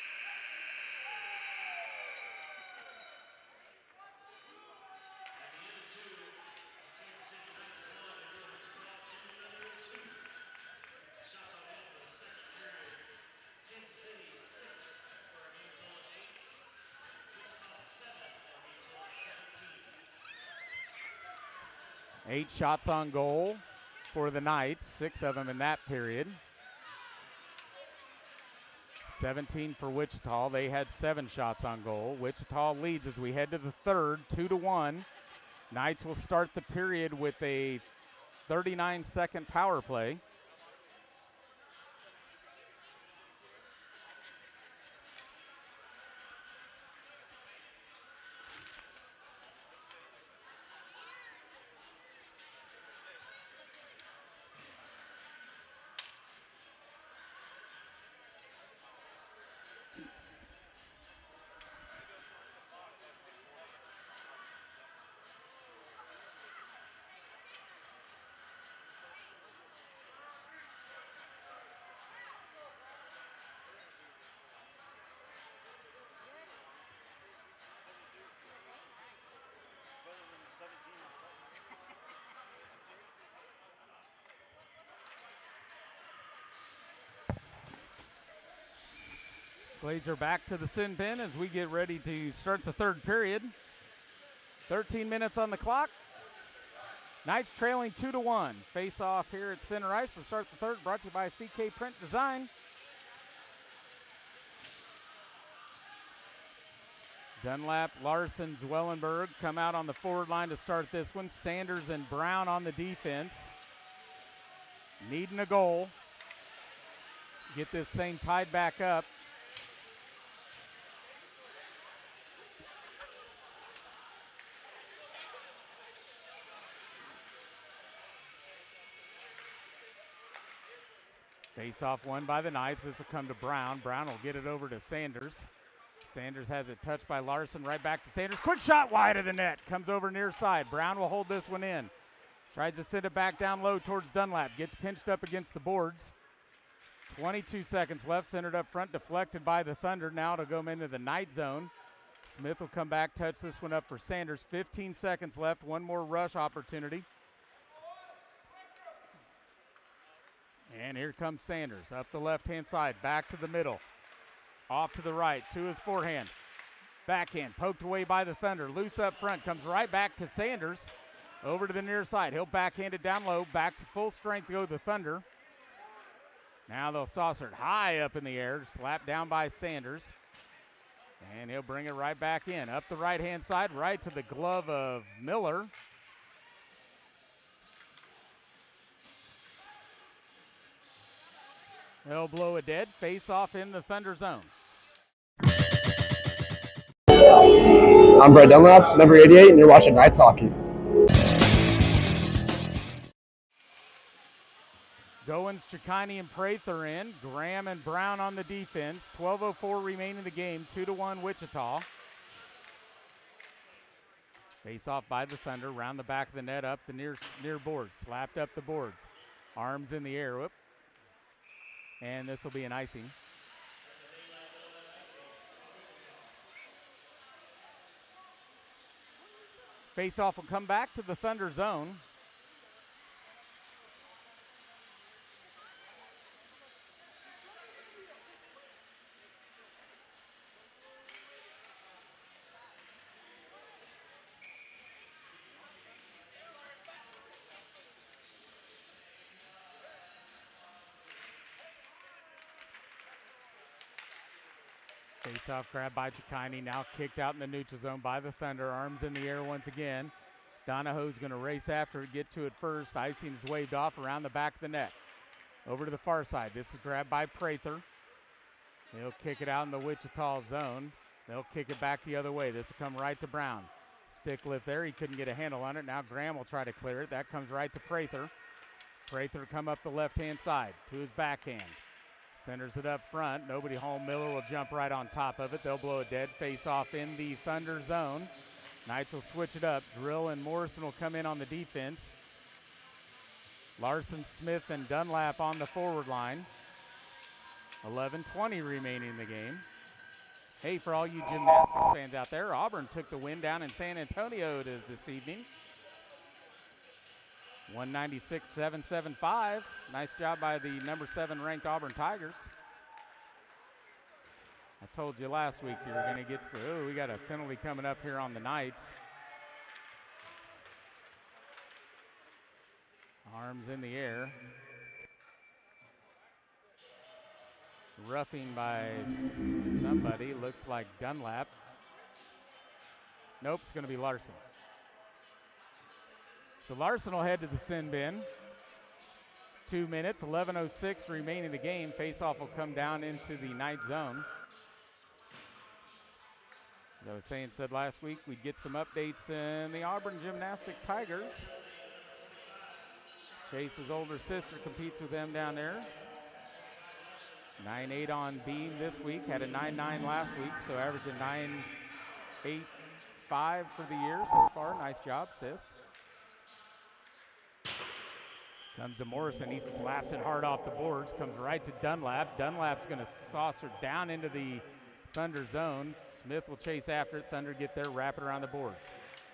Eight shots on goal for the Knights, 6 of them in that period. 17 for Wichita. They had 7 shots on goal. Wichita leads as we head to the third, 2-1. Knights will start the period with a 39-second power play. Glazer back to the sin bin as we get ready to start the third period. 13 minutes on the clock. Knights trailing 2-1. Face off here at center ice to start the third, brought to you by CK Print Design. Dunlap, Larson, Zwellenberg come out on the forward line to start this one. Sanders and Brown on the defense. Needing a goal. Get this thing tied back up. Face off won by the Knights. This will come to Brown. Brown will get it over to Sanders. Sanders has it touched by Larson. Right back to Sanders. Quick shot wide of the net. Comes over near side. Brown will hold this one in. Tries to send it back down low towards Dunlap. Gets pinched up against the boards. 22 seconds left. Centered up front. Deflected by the Thunder. Now to go into the Knight zone. Smith will come back. Touch this one up for Sanders. 15 seconds left. One more rush opportunity. And here comes Sanders up the left-hand side, back to the middle. Off to the right, to his forehand. Backhand, poked away by the Thunder. Loose up front, comes right back to Sanders. Over to the near side, he'll backhand it down low. Back to full strength go the Thunder. Now they'll saucer it high up in the air, slapped down by Sanders. And he'll bring it right back in. Up the right-hand side, right to the glove of Miller. They'll blow it dead. Face off in the Thunder zone. I'm Brett Dunlap, number 88, and you're watching Knights Hockey. Goins, Chicani, and Prather in. Graham and Brown on the defense. 12:04 remaining in the game. 2-1 Wichita. Face off by the Thunder. Round the back of the net, up the near boards. Slapped up the boards. Arms in the air. Whoop. And this will be an icing. Face off will come back to the Thunder zone. Face-off grab by Chicani, now kicked out in the neutral zone by the Thunder. Arms in the air once again. Donahoe's going to race after it, get to it first. Icing is waved off around the back of the net. Over to the far side. This is grabbed by Prather. They'll kick it out in the Wichita zone. They'll kick it back the other way. This will come right to Brown. Stick lift there. He couldn't get a handle on it. Now Graham will try to clear it. That comes right to Prather. Prather come up the left-hand side to his backhand. Centers it up front. Nobody home. Miller will jump right on top of it. They'll blow it dead. Face off in the Thunder zone. Knights will switch it up. Drill and Morrison will come in on the defense. Larson, Smith, and Dunlap on the forward line. 11:20 remaining in the game. Hey, for all you gymnastics fans out there, Auburn took the win down in San Antonio this evening. 196-775. Nice job by the number 7 ranked Auburn Tigers. I told you last week you were going to get we got a penalty coming up here on the Knights. Arms in the air. Roughing by somebody. Looks like Dunlap. Nope, it's going to be Larson. So Larson will head to the sin bin. 2 minutes, 11:06 remaining in the game. Faceoff will come down into the Knight zone. As I was said last week, we'd get some updates in the Auburn Gymnastic Tigers. Chase's older sister competes with them down there. 9.8 on beam this week, had a 9.9 last week, so averaging 9.85 for the year so far. Nice job, sis. Comes to Morrison, he slaps it hard off the boards, comes right to Dunlap. Dunlap's going to saucer down into the Thunder zone. Smith will chase after it. Thunder get there, wrap it around the boards.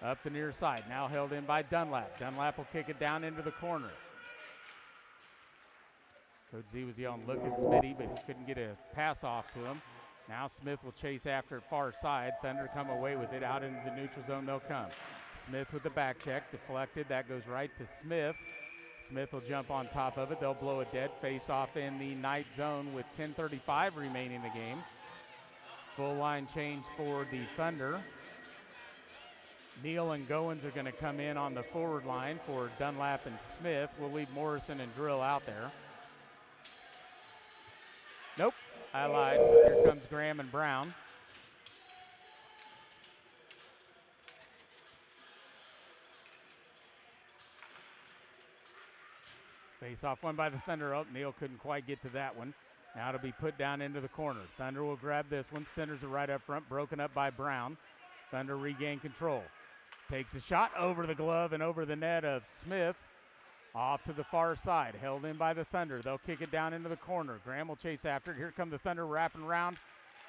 Up the near side, now held in by Dunlap. Dunlap will kick it down into the corner. Coach Z was yelling, look at Smitty, but he couldn't get a pass off to him. Now Smith will chase after it far side. Thunder come away with it. Out into the neutral zone they'll come. Smith with the back check. Deflected. That goes right to Smith. Smith will jump on top of it. They'll blow it dead. Face off in the Knight zone with 10:35 remaining in the game. Full line change for the Thunder. Neal and Goins are going to come in on the forward line for Dunlap and Smith. We'll leave Morrison and Drill out there. Nope, I lied. Here comes Graham and Brown. Face off one by the Thunder. Oh, Neal couldn't quite get to that one. Now it'll be put down into the corner. Thunder will grab this one. Centers it right up front. Broken up by Brown. Thunder regain control. Takes a shot over the glove and over the net of Smith. Off to the far side. Held in by the Thunder. They'll kick it down into the corner. Graham will chase after it. Here come the Thunder wrapping around.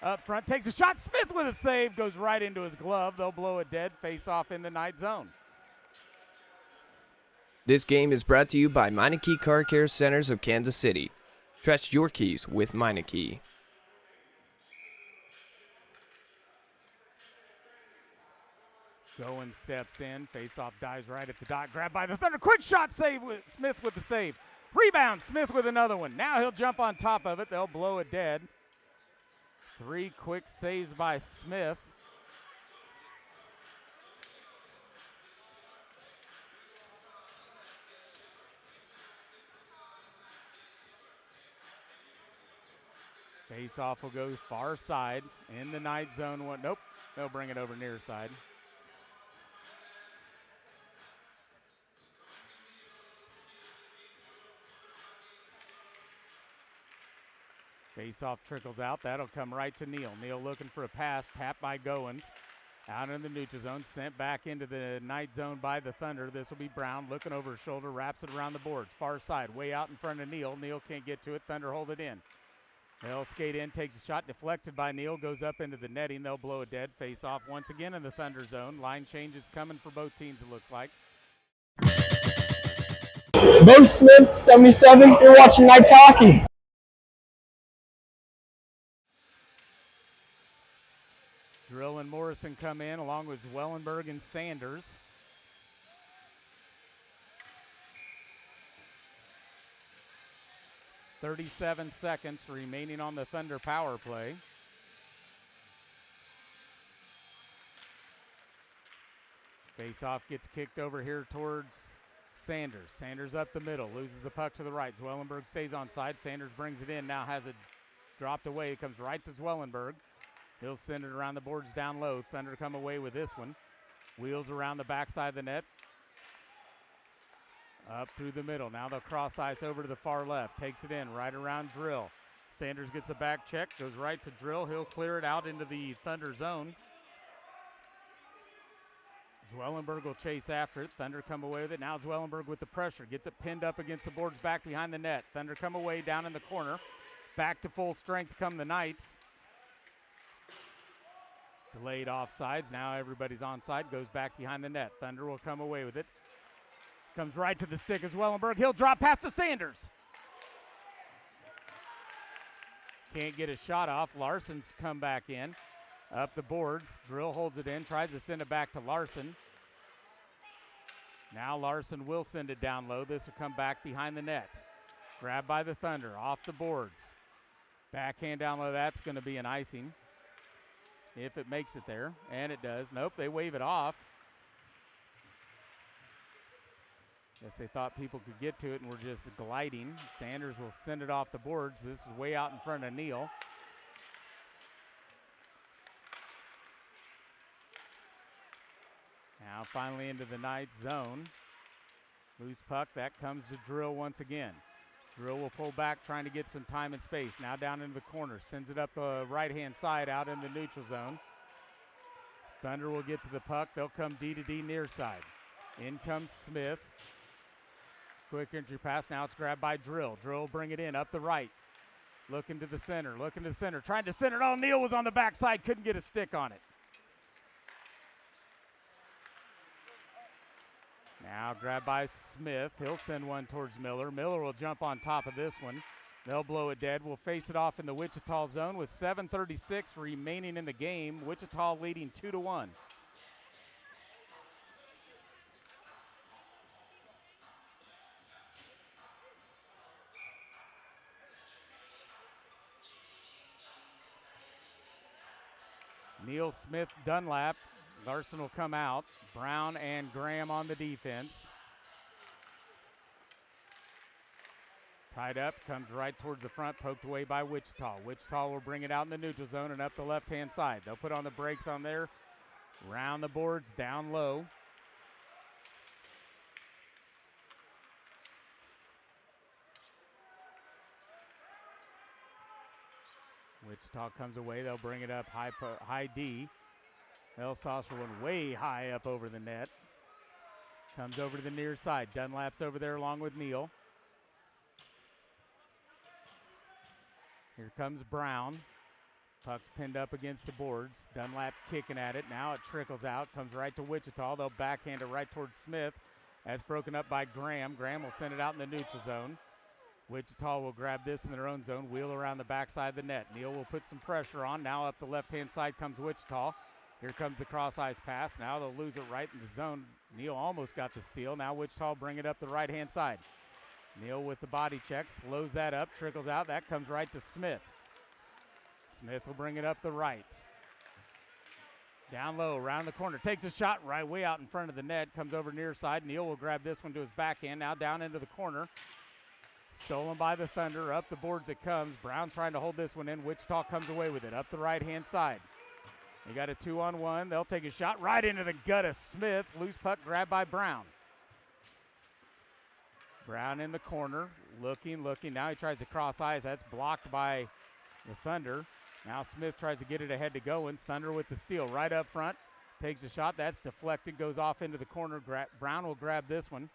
Up front. Takes a shot. Smith with a save. Goes right into his glove. They'll blow it dead. Face off in the Knight zone. This game is brought to you by Meineke Car Care Centers of Kansas City. Trust your keys with Meineke. Goins steps in. Face-off dives right at the dot. Grabbed by the Thunder. Quick shot save with Smith with the save. Rebound. Smith with another one. Now he'll jump on top of it. They'll blow it dead. 3 quick saves by Smith. Face-off will go far side in the Knight zone. One. Nope. They'll bring it over near side. Face-off trickles out. That'll come right to Neal. Neal looking for a pass. Tapped by Goins. Out in the neutral zone. Sent back into the Knight zone by the Thunder. This will be Brown looking over his shoulder. Wraps it around the boards. Far side. Way out in front of Neal. Neal can't get to it. Thunder hold it in. They'll skate in. Takes a shot. Deflected by Neal. Goes up into the netting. They'll blow it dead. Face-off once again in the Thunder zone. Line changes coming for both teams, it looks like. Bo Smith, 77. You're watching Knights hockey. Drill and Morrison come in along with Wellenberg and Sanders. .37 seconds remaining on the Thunder power play. Face-off gets kicked over here towards Sanders. Sanders up the middle, loses the puck to the right. Zwellenberg stays on side. Sanders brings it in, now has it dropped away. It comes right to Zwellenberg. He'll send it around the boards down low. Thunder come away with this one. Wheels around the backside of the net. Up through the middle. Now they'll cross ice over to the far left. Takes it in right around Drill. Sanders gets a back check. Goes right to Drill. He'll clear it out into the Thunder zone. Zwellenberg will chase after it. Thunder come away with it. Now Zwellenberg with the pressure. Gets it pinned up against the boards back behind the net. Thunder come away down in the corner. Back to full strength come the Knights. Delayed offsides. Now everybody's onside. Goes back behind the net. Thunder will come away with it. Comes right to the stick as Wellenberg. He'll drop pass to Sanders. Can't get a shot off. Larson's come back in. Up the boards. Drill holds it in. Tries to send it back to Larson. Now Larson will send it down low. This will come back behind the net. Grabbed by the Thunder. Off the boards. Backhand down low. That's going to be an icing. If it makes it there. And it does. Nope, they wave it off. Guess they thought people could get to it and were just gliding. Sanders will send it off the boards. This is way out in front of Neal. Now finally into the Knights zone. Loose puck, that comes to Drill once again. Drill will pull back, trying to get some time and space. Now down into the corner, sends it up the right-hand side out in the neutral zone. Thunder will get to the puck. They'll come D to D near side. In comes Smith. Quick entry pass. Now it's grabbed by Drill. Drill will bring it in up the right. Looking to the center. Looking to the center. Trying to center it. Oh, Neal was on the backside. Couldn't get a stick on it. Now grabbed by Smith. He'll send one towards Miller. Miller will jump on top of this one. They'll blow it dead. We'll face it off in the Wichita zone with 7:36 remaining in the game. Wichita leading 2-1. Neal, Smith, Dunlap. Larson will come out. Brown and Graham on the defense. Tied up, comes right towards the front, poked away by Wichita. Wichita will bring it out in the neutral zone and up the left-hand side. They'll put on the brakes on there. Round the boards, down low. Wichita comes away. They'll bring it up high D. They'll saucer one way high up over the net. Comes over to the near side. Dunlap's over there along with Neal. Here comes Brown. Puck's pinned up against the boards. Dunlap kicking at it. Now it trickles out. Comes right to Wichita. They'll backhand it right towards Smith. That's broken up by Graham. Graham will send it out in the neutral zone. Wichita will grab this in their own zone. Wheel around the backside of the net. Neal will put some pressure on. Now up the left-hand side comes Wichita. Here comes the cross-ice pass. Now they'll lose it right in the zone. Neal almost got the steal. Now Wichita will bring it up the right-hand side. Neal with the body check. Slows that up. Trickles out. That comes right to Smith. Smith will bring it up the right. Down low, around the corner. Takes a shot right way out in front of the net. Comes over near side. Neal will grab this one to his backhand. Now down into the corner. Stolen by the Thunder. Up the boards it comes. Brown trying to hold this one in. Wichita comes away with it. Up the right-hand side. They got a 2-on-1. They'll take a shot right into the gut of Smith. Loose puck grabbed by Brown. Brown in the corner. Looking. Now he tries to cross ice. That's blocked by the Thunder. Now Smith tries to get it ahead to Goins. Thunder with the steal right up front. Takes a shot. That's deflected. Goes off into the corner. Brown will grab this one.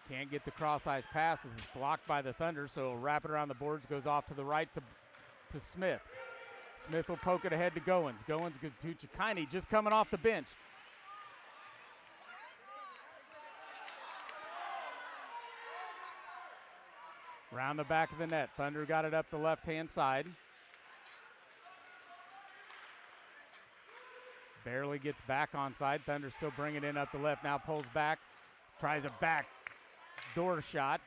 Can't get the cross-ice pass as it's blocked by the Thunder, so he'll wrap it around the boards. Goes off to the right to Smith. Smith will poke it ahead to Goins. Goins to Chikine just coming off the bench. Round the back of the net. Thunder got it up the left-hand side. Barely gets back onside. Thunder still bringing it in up the left. Now pulls back. Tries a back door shot.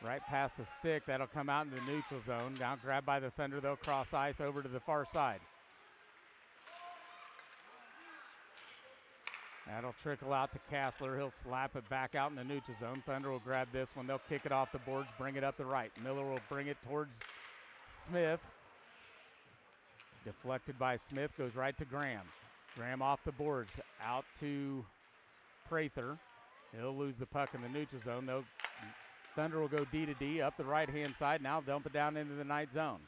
Right past the stick. That'll come out in the neutral zone. Now grabbed by the Thunder. They'll cross ice over to the far side. That'll trickle out to Kassler. He'll slap it back out in the neutral zone. Thunder will grab this one. They'll kick it off the boards, bring it up the right. Miller will bring it towards Smith. Deflected by Smith, goes right to Graham. Graham off the boards, out to Prather. He'll lose the puck in the neutral zone. Thunder will go D to D up the right-hand side. Now dump it down into the night zone.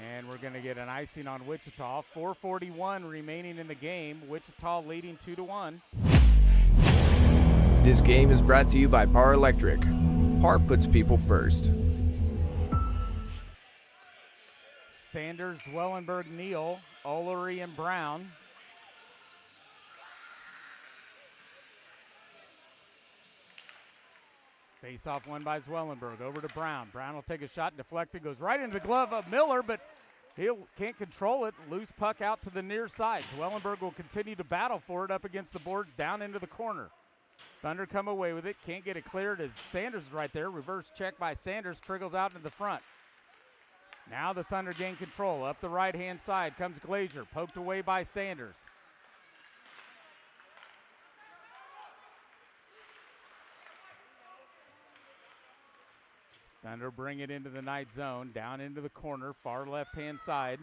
And we're going to get an icing on Wichita. 4:41 remaining in the game. Wichita leading 2-1. This game is brought to you by Par Electric. Par puts people first. Sanders, Wellenberg, Neal, Olery, and Brown. Face off won by Zwellenberg. Over to Brown. Brown will take a shot, deflected, goes right into the glove of Miller, but he can't control it. Loose puck out to the near side. Zwellenberg will continue to battle for it up against the boards, down into the corner. Thunder come away with it. Can't get it cleared as Sanders is right there. Reverse check by Sanders. Trickles out into the front. Now the Thunder gain control. Up the right-hand side comes Glazier. Poked away by Sanders. Thunder bring it into the night zone. Down into the corner. Far left-hand side.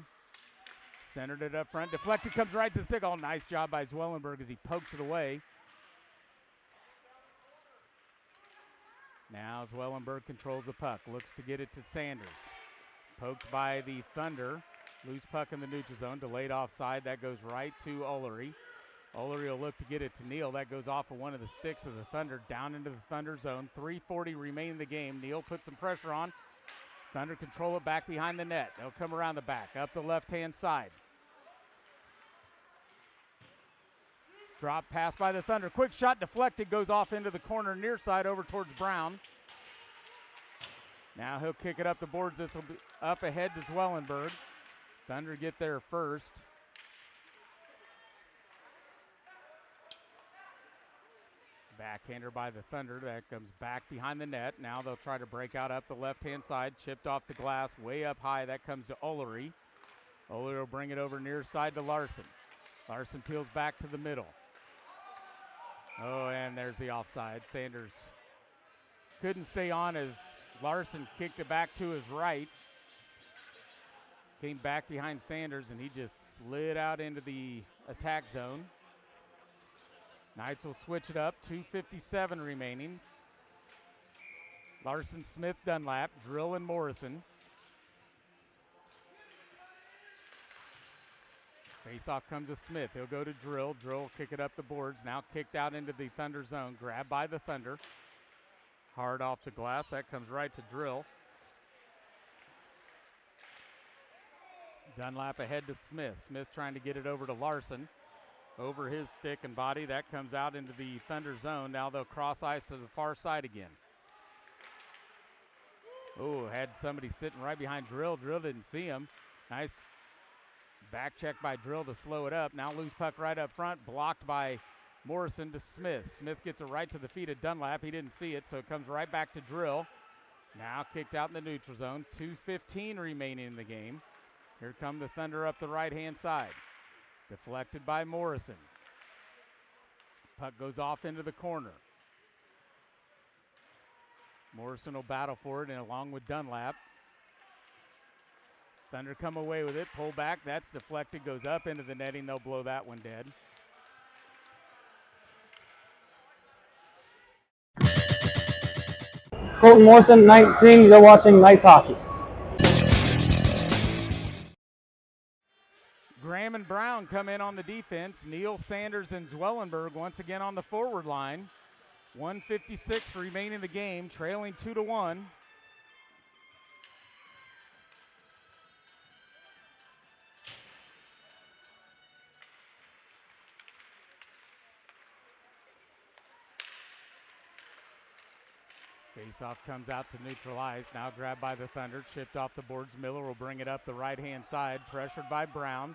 Centered it up front. Deflected, comes right to the stick. Oh, nice job by Zwellenberg as he pokes it away. Now Zwellenberg controls the puck. Looks to get it to Sanders. Poked by the Thunder. Loose puck in the neutral zone. Delayed offside. That goes right to Olery. Olery will look to get it to Neal. That goes off of one of the sticks of the Thunder. Down into the Thunder zone. 3:40 remain in the game. Neal puts some pressure on. Thunder control it back behind the net. They'll come around the back. Up the left-hand side. Drop pass by the Thunder. Quick shot deflected, goes off into the corner near side over towards Brown. Now he'll kick it up the boards. This will be up ahead to Zwellenberg. Thunder get there first. Backhander by the Thunder. That comes back behind the net. Now they'll try to break out up the left-hand side. Chipped off the glass, way up high. That comes to Olery. Olery will bring it over near side to Larson. Larson peels back to the middle. Oh, and there's the offside. Sanders couldn't stay on as Larson kicked it back to his right. Came back behind Sanders, and he just slid out into the attack zone. Knights will switch it up. 2:57 remaining. Larson, Smith, Dunlap, Drill, and Morrison. Face-off comes to Smith. He'll go to Drill. Drill will kick it up the boards. Now kicked out into the Thunder zone. Grabbed by the Thunder. Hard off the glass. That comes right to Drill. Dunlap ahead to Smith. Smith trying to get it over to Larson. Over his stick and body. That comes out into the Thunder zone. Now they'll cross ice to the far side again. Oh, had somebody sitting right behind Drill. Drill didn't see him. Nice back check by Drill to slow it up. Now loose puck right up front. Blocked by Morrison to Smith. Smith gets it right to the feet of Dunlap. He didn't see it, so it comes right back to Drill. Now kicked out in the neutral zone. 2:15 remaining in the game. Here come the Thunder up the right-hand side. Deflected by Morrison. Puck goes off into the corner. Morrison will battle for it, and along with Dunlap. Thunder come away with it. Pull back. That's deflected. Goes up into the netting. They'll blow that one dead. Colton Morrison, 19. You're watching Knights Hockey. Graham and Brown come in on the defense. Neal, Sanders, and Zwellenberg once again on the forward line. 1:56 remaining in the game, trailing 2-1. Faceoff comes out to neutral ice. Now grabbed by the Thunder. Chipped off the boards. Miller will bring it up the right-hand side. Pressured by Brown.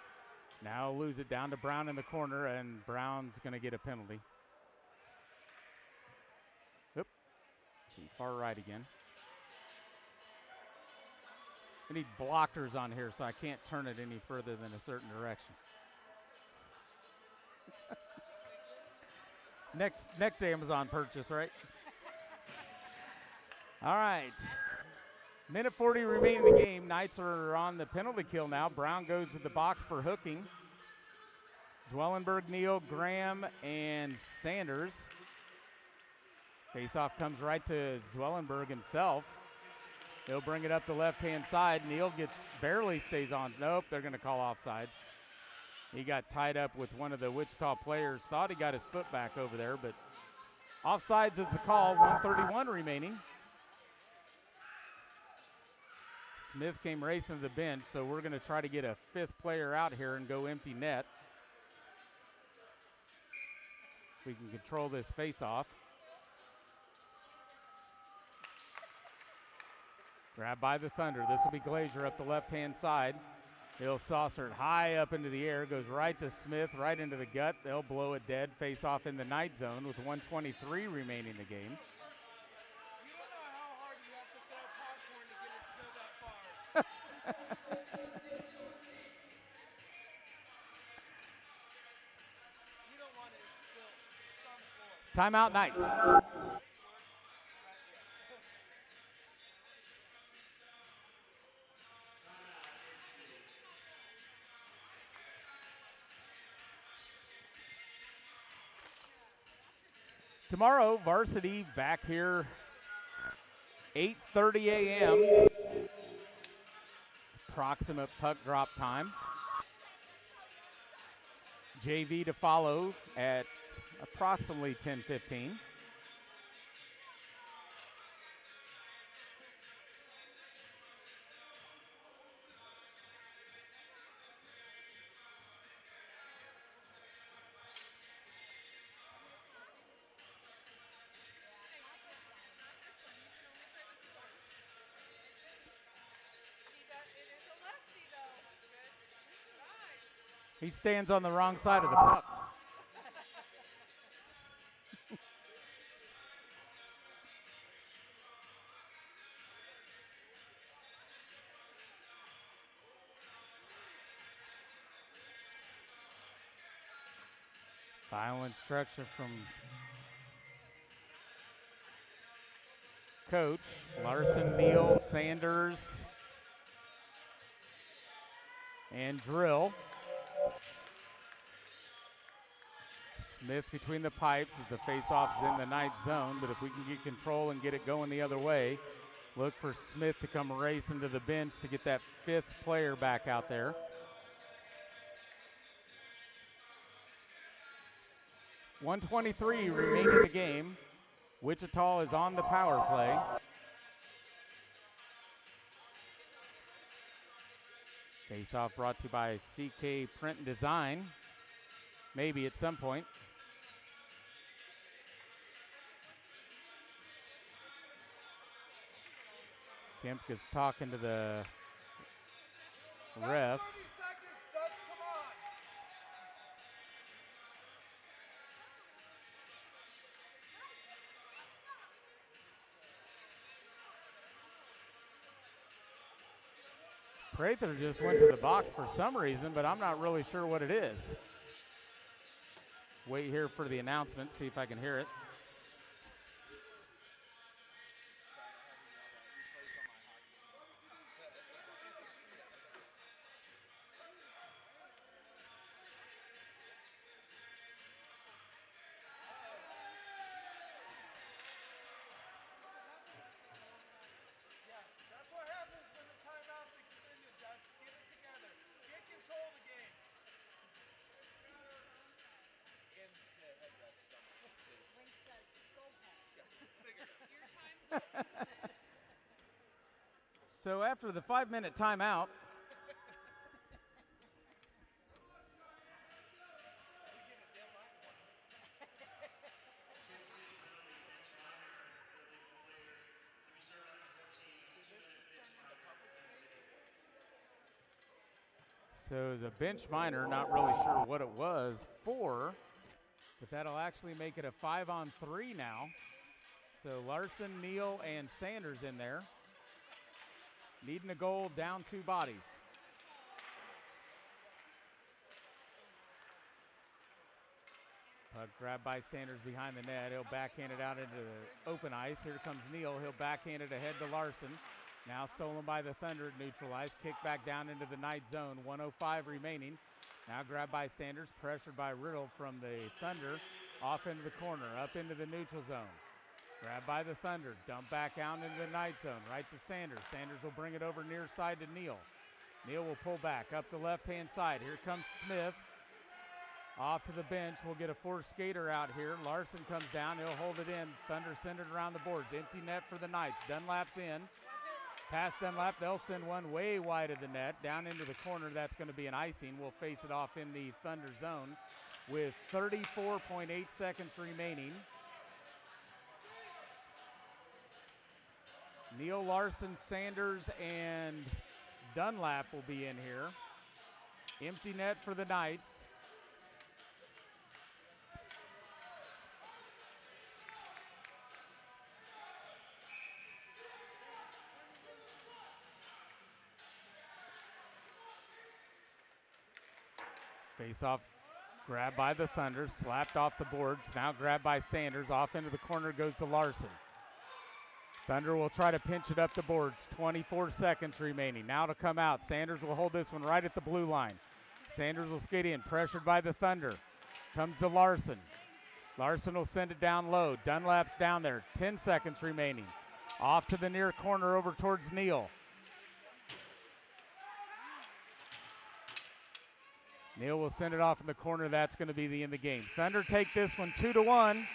Now lose it down to Brown in the corner, and Brown's going to get a penalty. Oop. Far right again. I need blockers on here, so I can't turn it any further than a certain direction. Next Amazon purchase, right? All right. Minute 40 remaining in the game. Knights are on the penalty kill now. Brown goes to the box for hooking. Zwellenberg, Neal, Graham, and Sanders. Faceoff comes right to Zwellenberg himself. He'll bring it up the left-hand side. Neal barely stays on. Nope, they're going to call offsides. He got tied up with one of the Wichita players. Thought he got his foot back over there, but offsides is the call. 1:31 remaining. Smith came racing to the bench, so we're going to try to get a fifth player out here and go empty net. We can control this face-off. Grabbed by the Thunder. This will be Glazier up the left-hand side. He'll saucer it high up into the air. Goes right to Smith, right into the gut. They'll blow it dead. Face-off in the night zone with 1:23 remaining in the game. Timeout, Knights. Tomorrow, varsity back here, 8:30 a.m. Approximate puck drop time. JV to follow at approximately 10:15. He stands on the wrong side of the puck. Final instruction from coach. Larson, Neal, Sanders, and Drill. Smith between the pipes as the faceoff is in the night zone, but if we can get control and get it going the other way, look for Smith to come racing to the bench to get that fifth player back out there. .123 remaining in the game. Wichita is on the power play. Faceoff brought to you by CK Print and Design. Maybe at some point. Kempka's talking to the refs. Prather just went to the box for some reason, but I'm not really sure what it is. Wait here for the announcement, see if I can hear it. So after the 5-minute timeout, so as a bench minor, not really sure what it was for, but that'll actually make it a 5-on-3 now. So Larson, Neal, and Sanders in there. Needing a goal, down 2 bodies. Puck grabbed by Sanders behind the net. He'll backhand it out into the open ice. Here comes Neal. He'll backhand it ahead to Larson. Now stolen by the Thunder, neutralized. Kick back down into the night zone. 1:05 remaining. Now grabbed by Sanders, pressured by Riddle from the Thunder. Off into the corner, up into the neutral zone. Grabbed by the Thunder, dump back out into the night zone, right to Sanders. Sanders will bring it over near side to Neal. Neal will pull back up the left-hand side. Here comes Smith. Off to the bench. We'll get a fourth skater out here. Larson comes down. He'll hold it in. Thunder centered around the boards. Empty net for the Knights. Dunlap's in. Past Dunlap. They'll send one way wide of the net. Down into the corner. That's going to be an icing. We'll face it off in the Thunder zone with 34.8 seconds remaining. Neal, Larson, Sanders, and Dunlap will be in here. Empty net for the Knights. Face-off grabbed by the Thunder, slapped off the boards, now grabbed by Sanders. Off into the corner goes to Larson. Thunder will try to pinch it up the boards. 24 seconds remaining. Now to come out. Sanders will hold this one right at the blue line. Sanders will skate in, pressured by the Thunder. Comes to Larson. Larson will send it down low. Dunlap's down there. 10 seconds remaining. Off to the near corner over towards Neal. Neal will send it off in the corner. That's going to be the end of the game. Thunder take this one 2-1.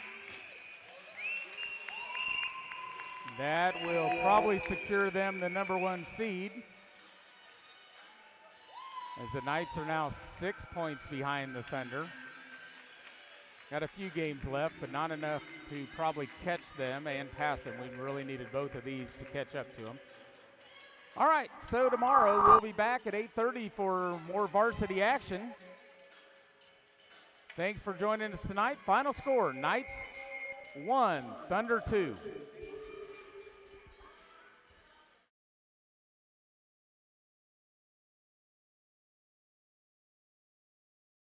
That will probably secure them the #1 seed, as the Knights are now 6 points behind the Thunder. Got a few games left, but not enough to probably catch them and pass them. We really needed both of these to catch up to them. All right, so tomorrow we'll be back at 8:30 for more varsity action. Thanks for joining us tonight. Final score, Knights 1, Thunder 2.